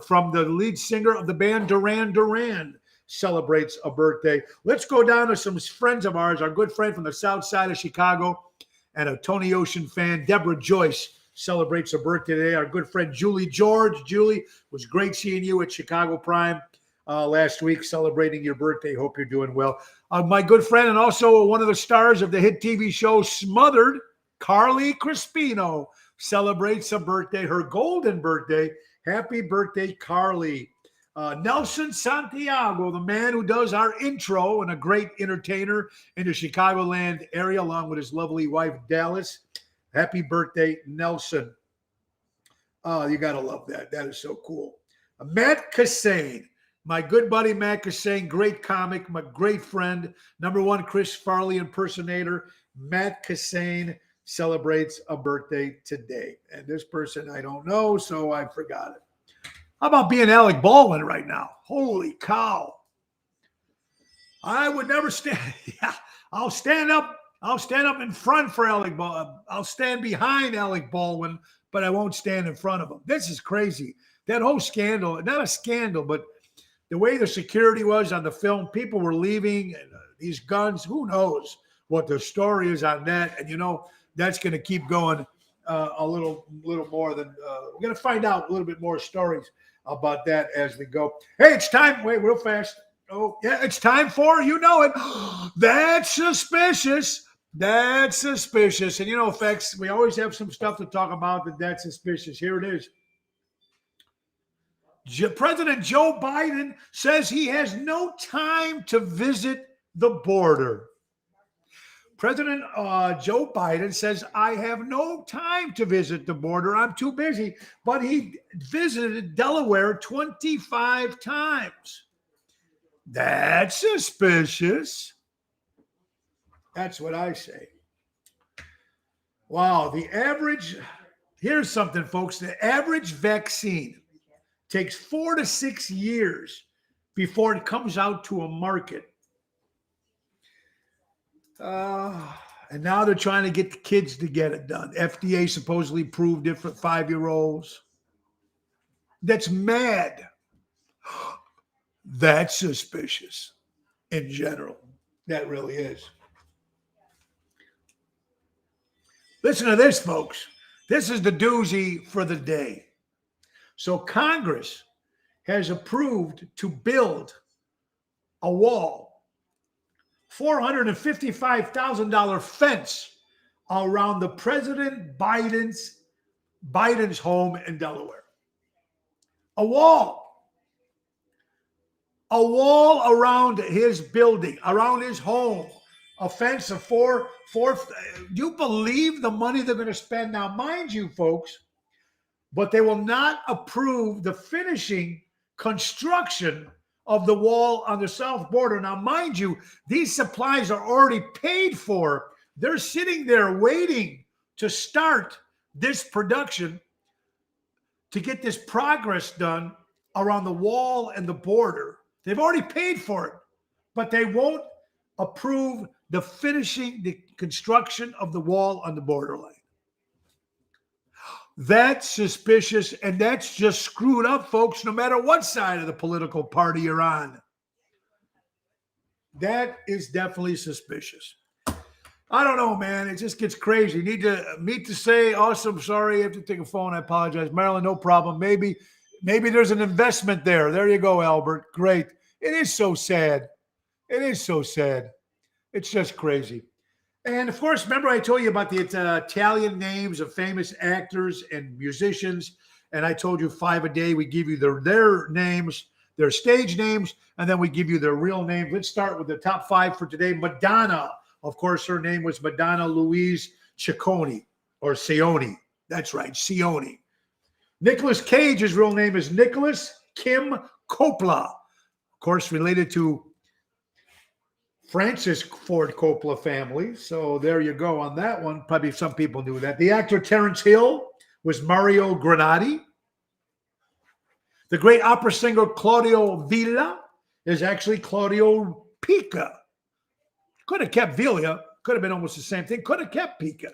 from the lead singer of the band Duran Duran celebrates a birthday. Let's go down to some friends of ours. Our good friend from the south side of Chicago and a Tony Ocean fan, Deborah Joyce, celebrates a birthday today. Our good friend Julie George. Julie, was great seeing you at Chicago Prime last week, celebrating your birthday. Hope you're doing well. My good friend and also one of the stars of the hit TV show Smothered, Carly Crispino, celebrates a birthday, her golden birthday. Happy birthday, Carly. Nelson Santiago, the man who does our intro and a great entertainer in the Chicagoland area, along with his lovely wife, Dallas. Happy birthday, Nelson. Oh, you got to love that. That is so cool. Matt Cassane, my good buddy Matt Cassane, great comic, my great friend, #1 Chris Farley impersonator. Matt Cassane celebrates a birthday today. And this person I don't know, so I forgot it. How about being Alec Baldwin right now? Holy cow. I would never stand. Yeah, I'll stand up in front for Alec Baldwin. I'll stand behind Alec Baldwin, but I won't stand in front of him. This is crazy. That whole scandal, not a scandal, but the way the security was on the film, people were leaving, and these guns, who knows what the story is on that. And, that's going to keep going a little more than we're going to find out a little bit more stories about that as we go. Hey, it's time. Wait, real fast. Oh, yeah, it's time for, it. That's suspicious. That's suspicious. And, Fex, we always have some stuff to talk about that's suspicious. Here it is. President Joe Biden says he has no time to visit the border. President Joe Biden says, I have no time to visit the border. I'm too busy. But he visited Delaware 25 times. That's suspicious. That's what I say. Wow. Here's something, folks. The average vaccine takes 4 to 6 years before it comes out to a market. And now they're trying to get the kids to get it done. FDA supposedly approved it for 5-year-olds. That's mad. That's suspicious in general. That really is. Listen to this, folks. This is the doozy for the day. So Congress has approved to build a wall, $455,000 fence around the President Biden's home in Delaware. A wall around his building, around his home. A fence of four. Do you believe the money they're going to spend? Now, mind you, folks, but they will not approve the finishing construction of the wall on the south border. Now, mind you, these supplies are already paid for. They're sitting there waiting to start this production to get this progress done around the wall and the border. They've already paid for it, but they won't approve the construction of the wall on the borderline. That's suspicious, and that's just screwed up, folks, no matter what side of the political party you're on. That is definitely suspicious. I don't know, man. It just gets crazy. Need to say, awesome, sorry, I have to take a phone. I apologize. Marilyn, no problem. Maybe there's an investment there. There you go, Albert. Great. It is so sad. It is so sad. It's just crazy. And of course, remember I told you about the Italian names of famous actors and musicians. And I told you 5 a day. We give you their names, their stage names, and then we give you their real names. Let's start with the top 5 for today. Madonna. Of course, her name was Madonna Louise Ciccone, or Cioni. That's right, Cioni. Nicolas Cage, his real name is Nicholas Kim Coppola. Of course, related to Francis Ford Coppola family. So there you go on that one. Probably some people knew that. The actor Terence Hill was Mario Granati. The great opera singer Claudio Villa is actually Claudio Pica. Could have kept Villa. Could have been almost the same thing. Could have kept Pica.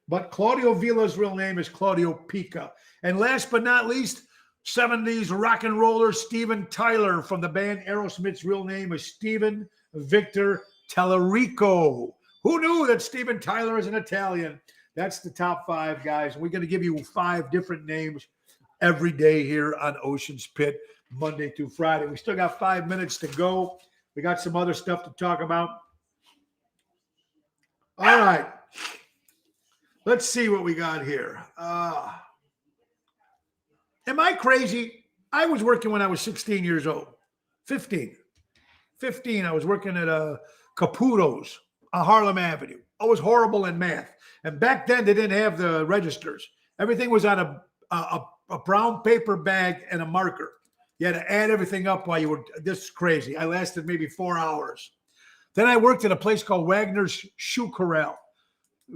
But Claudio Villa's real name is Claudio Pica. And last but not least, 70s rock and roller Steven Tyler from the band Aerosmith's real name is Steven Victor Tallarico. Who knew that Steven Tyler is an Italian? That's the top 5, guys. We're going to give you 5 different names every day here on Ocean's Pit, Monday through Friday. We still got 5 minutes to go. We got some other stuff to talk about. All right. Let's see what we got here. Am I crazy? I was working when I was 16 years old. 15. I was working at Caputo's on Harlem Avenue. I was horrible in math. And back then, they didn't have the registers. Everything was on a brown paper bag and a marker. You had to add everything up while you were, this is crazy. I lasted maybe 4 hours. Then I worked at a place called Wagner's Shoe Corral,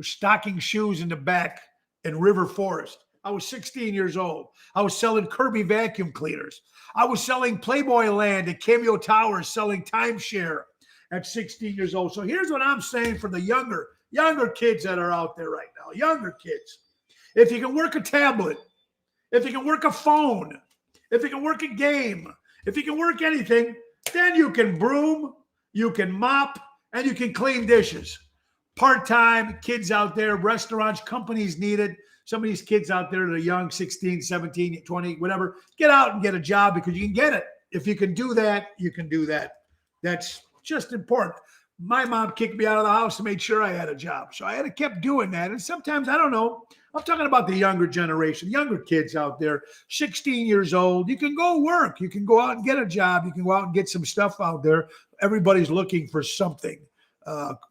stocking shoes in the back in River Forest. I was 16 years old. I was selling Kirby vacuum cleaners. I was selling Playboy Land at Cameo Towers, selling timeshare at 16 years old. So here's what I'm saying for the younger kids that are out there right now, younger kids. If you can work a tablet, if you can work a phone, if you can work a game, if you can work anything, then you can broom, you can mop, and you can clean dishes. Part-time kids out there, restaurants, companies need it. Some of these kids out there that are young, 16, 17, 20, whatever, get out and get a job because you can get it. If you can do that, you can do that. That's just important. My mom kicked me out of the house and made sure I had a job. So I had to keep doing that. And sometimes, I don't know, I'm talking about the younger generation, younger kids out there, 16 years old. You can go work. You can go out and get a job. You can go out and get some stuff out there. Everybody's looking for something.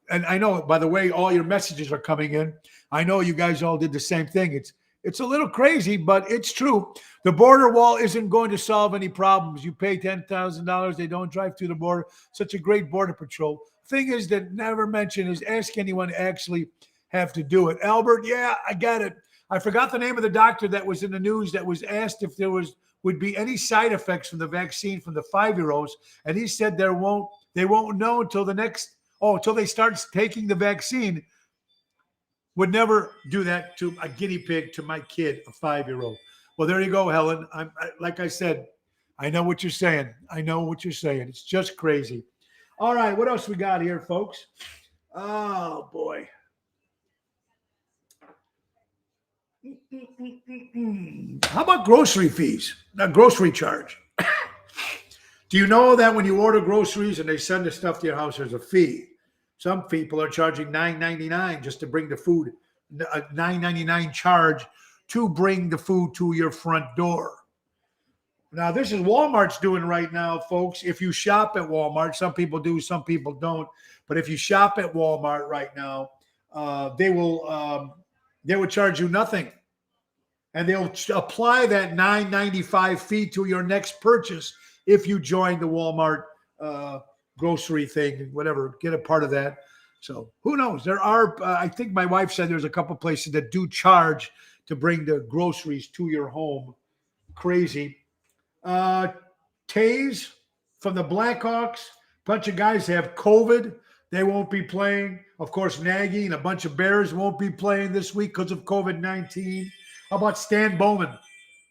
And I know, by the way, all your messages are coming in. I know you guys all did the same thing. It's a little crazy, but it's true. The border wall isn't going to solve any problems. You pay $10,000, they don't drive through the border. Such a great border patrol. Thing is that never mentioned is ask anyone to actually have to do it. Albert, yeah, I got it. I forgot the name of the doctor that was in the news that was asked if there would be any side effects from the vaccine from the 5-year-olds, and he said they won't know until until they start taking the vaccine. Would never do that to a guinea pig, to my kid, a 5-year-old. Well, there you go, Helen. Like I said, I know what you're saying. It's just crazy. All right, what else we got here, folks? Oh, boy. How about grocery fees? Grocery charge. Do you know that when you order groceries and they send the stuff to your house, there's a fee? Some people are charging $9.99 just to bring the food, a $9.99 charge to bring the food to your front door. Now, this is Walmart's doing right now, folks. If you shop at Walmart, some people do, some people don't. But if you shop at Walmart right now, they will charge you nothing. And they'll apply that $9.95 fee to your next purchase if you join the Walmart grocery thing, whatever, get a part of that. So who knows? There are, I think my wife said there's a couple places that do charge to bring the groceries to your home. Crazy. Tays from the Blackhawks, bunch of guys have COVID. They won't be playing. Of course, Nagy and a bunch of Bears won't be playing this week because of COVID-19. How about Stan Bowman?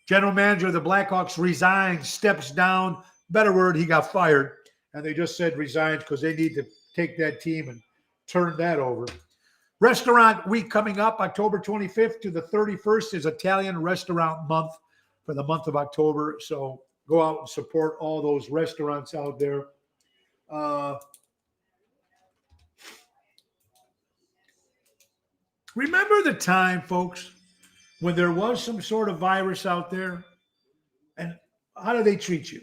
General manager of the Blackhawks resigns, steps down. Better word, he got fired. And they just said resigns because they need to take that team and turn that over. Restaurant week coming up, October 25th to the 31st is Italian Restaurant Month for the month of October. So go out and support all those restaurants out there. Remember the time, folks, when there was some sort of virus out there? And how do they treat you?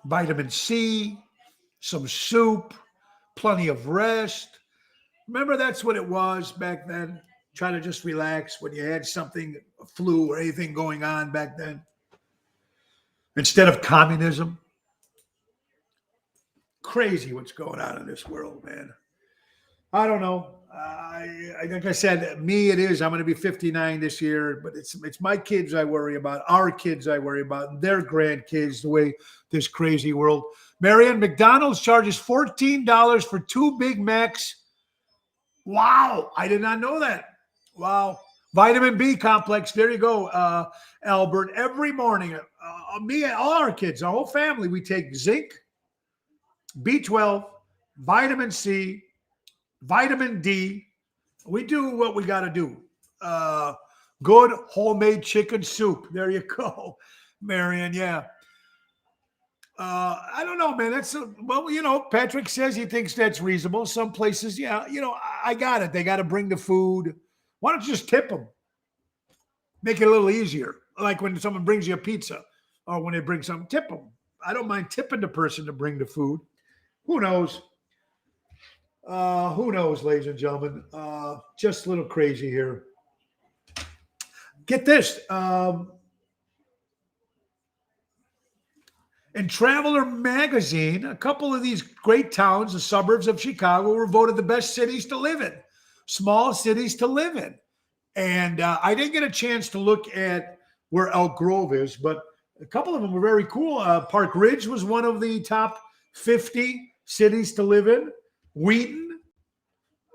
Vitamin C, some soup, plenty of rest. Remember, that's what it was back then. Try to just relax when you had something, a flu or anything going on back then. Instead of communism. Crazy what's going on in this world, man. I don't know. Like I said, me, it is. I'm going to be 59 this year, but it's my kids I worry about, our kids I worry about, and their grandkids, the way this crazy world. Marianne, McDonald's charges $14 for 2 Big Macs. Wow. I did not know that. Wow. Vitamin B complex. There you go, Albert. Every morning, me and all our kids, our whole family, we take zinc, B12, vitamin C, vitamin D. We do what we got to do. Good homemade chicken soup. There you go, Marion. Yeah. I don't know, man. Well, Patrick says he thinks that's reasonable. Some places, yeah, I got it. They got to bring the food. Why don't you just tip them? Make it a little easier. Like when someone brings you a pizza or when they bring something, tip them. I don't mind tipping the person to bring the food. Who knows? Who knows, ladies and gentlemen? Just a little crazy here. Get this. In Traveler magazine, a couple of these great towns, the suburbs of Chicago, were voted the best cities to live in, small cities to live in. And I didn't get a chance to look at where Elk Grove is, but a couple of them were very cool. Park Ridge was one of the top 50 cities to live in. Wheaton,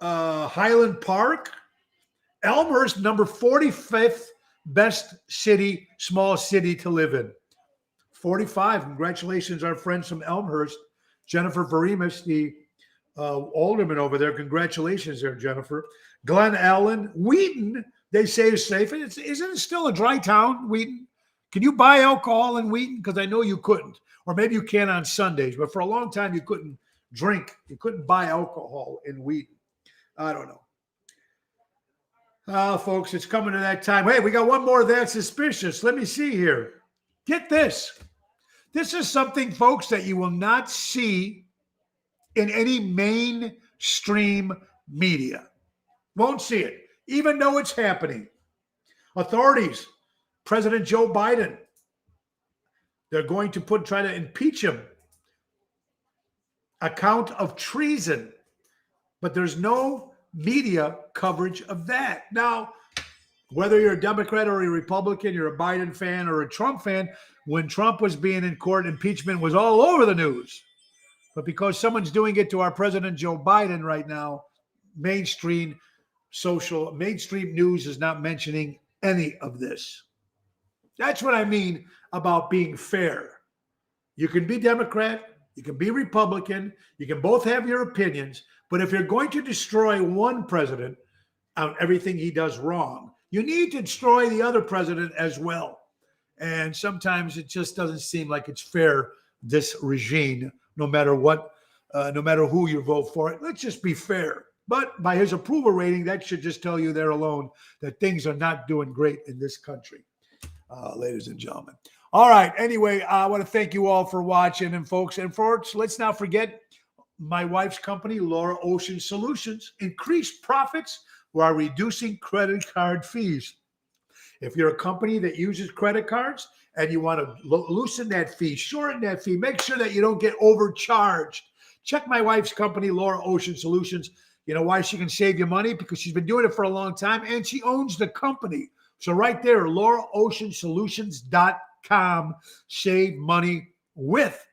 Highland Park, Elmhurst, number 45th best city, small city to live in. 45. Congratulations, our friends from Elmhurst. Jennifer Varimus, the alderman over there. Congratulations there, Jennifer. Glen Ellen. Wheaton, they say is safe. Isn't it still a dry town, Wheaton? Can you buy alcohol in Wheaton? Because I know you couldn't. Or maybe you can on Sundays. But for a long time, you couldn't drink. You couldn't buy alcohol in Wheaton. I don't know. Folks, it's coming to that time. Hey, we got one more that's suspicious. Let me see here. Get this. This is something, folks, that you will not see in any mainstream media. Won't see it, even though it's happening. Authorities, President Joe Biden, they're going to try to impeach him. Account of treason. But there's no media coverage of that. Now, whether you're a Democrat or a Republican, you're a Biden fan or a Trump fan, when Trump was being in court, impeachment was all over the news. But because someone's doing it to our President Joe Biden right now, mainstream news is not mentioning any of this. That's what I mean about being fair. You can be Democrat, you can be Republican, you can both have your opinions, but if you're going to destroy one president on everything he does wrong, you need to destroy the other president as well. And sometimes it just doesn't seem like it's fair, this regime, no matter what, no matter who you vote for. Let's just be fair. But by his approval rating, that should just tell you there alone that things are not doing great in this country, ladies and gentlemen. All right. Anyway, I want to thank you all for watching. And folks, let's not forget my wife's company, Laura Ocean Solutions. Increased profits while reducing credit card fees. If you're a company that uses credit cards and you want to loosen that fee, shorten that fee, make sure that you don't get overcharged, check my wife's company, Laura Ocean Solutions. You know why she can save you money? Because she's been doing it for a long time and she owns the company. So right there, LauraOceanSolutions.com. Save money with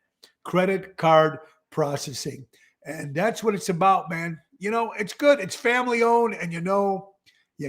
credit card processing. And that's what it's about, man. It's good. It's family owned, and you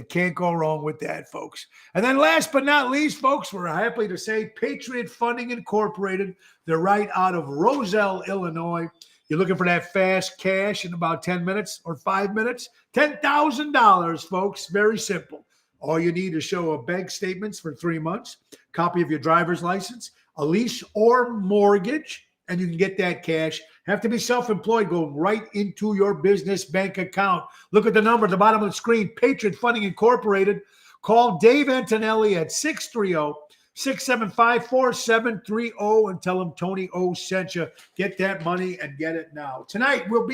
can't go wrong with that, folks. And then last but not least, folks, we're happy to say Patriot Funding Incorporated. They're right out of Roselle, Illinois. You're looking for that fast cash in about 10 minutes or 5 minutes? $10,000, folks. Very simple. All you need is show a bank statements for 3 months, copy of your driver's license, a lease or mortgage, and you can get that cash Have to be self-employed, go right into your business bank account. Look at the number at the bottom of the screen, Patriot Funding Incorporated. Call Dave Antonelli at 630-675-4730 and tell him Tony O sent you. Get that money and get it now. Tonight we will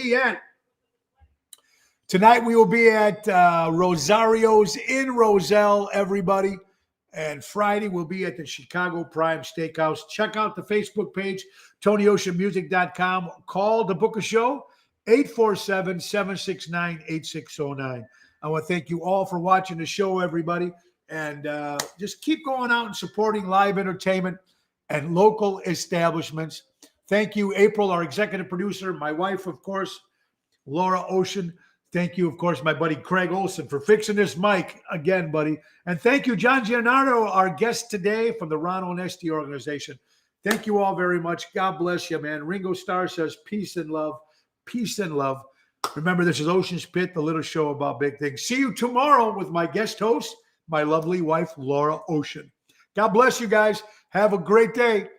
be at Rosario's in Roselle, everybody. And Friday we'll be at the Chicago Prime Steakhouse. Check out the Facebook page, TonyOceanMusic.com. Call to book a show, 847-769-8609. I want to thank you all for watching the show, everybody. And just keep going out and supporting live entertainment and local establishments. Thank you, April, our executive producer, my wife, of course, Laura Ocean. Thank you, of course, my buddy Craig Olson for fixing this mic again, buddy. And thank you, John Gianardo, our guest today from the Ron Onesti organization. Thank you all very much. God bless you, man. Ringo Starr says peace and love. Peace and love. Remember, this is Ocean's Pit, the little show about big things. See you tomorrow with my guest host, my lovely wife, Laura Ocean. God bless you guys. Have a great day.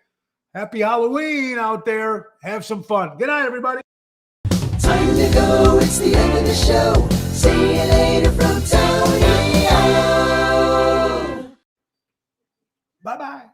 Happy Halloween out there. Have some fun. Good night, everybody. Time to go, it's the end of the show. See you later from Tony O. Bye-bye.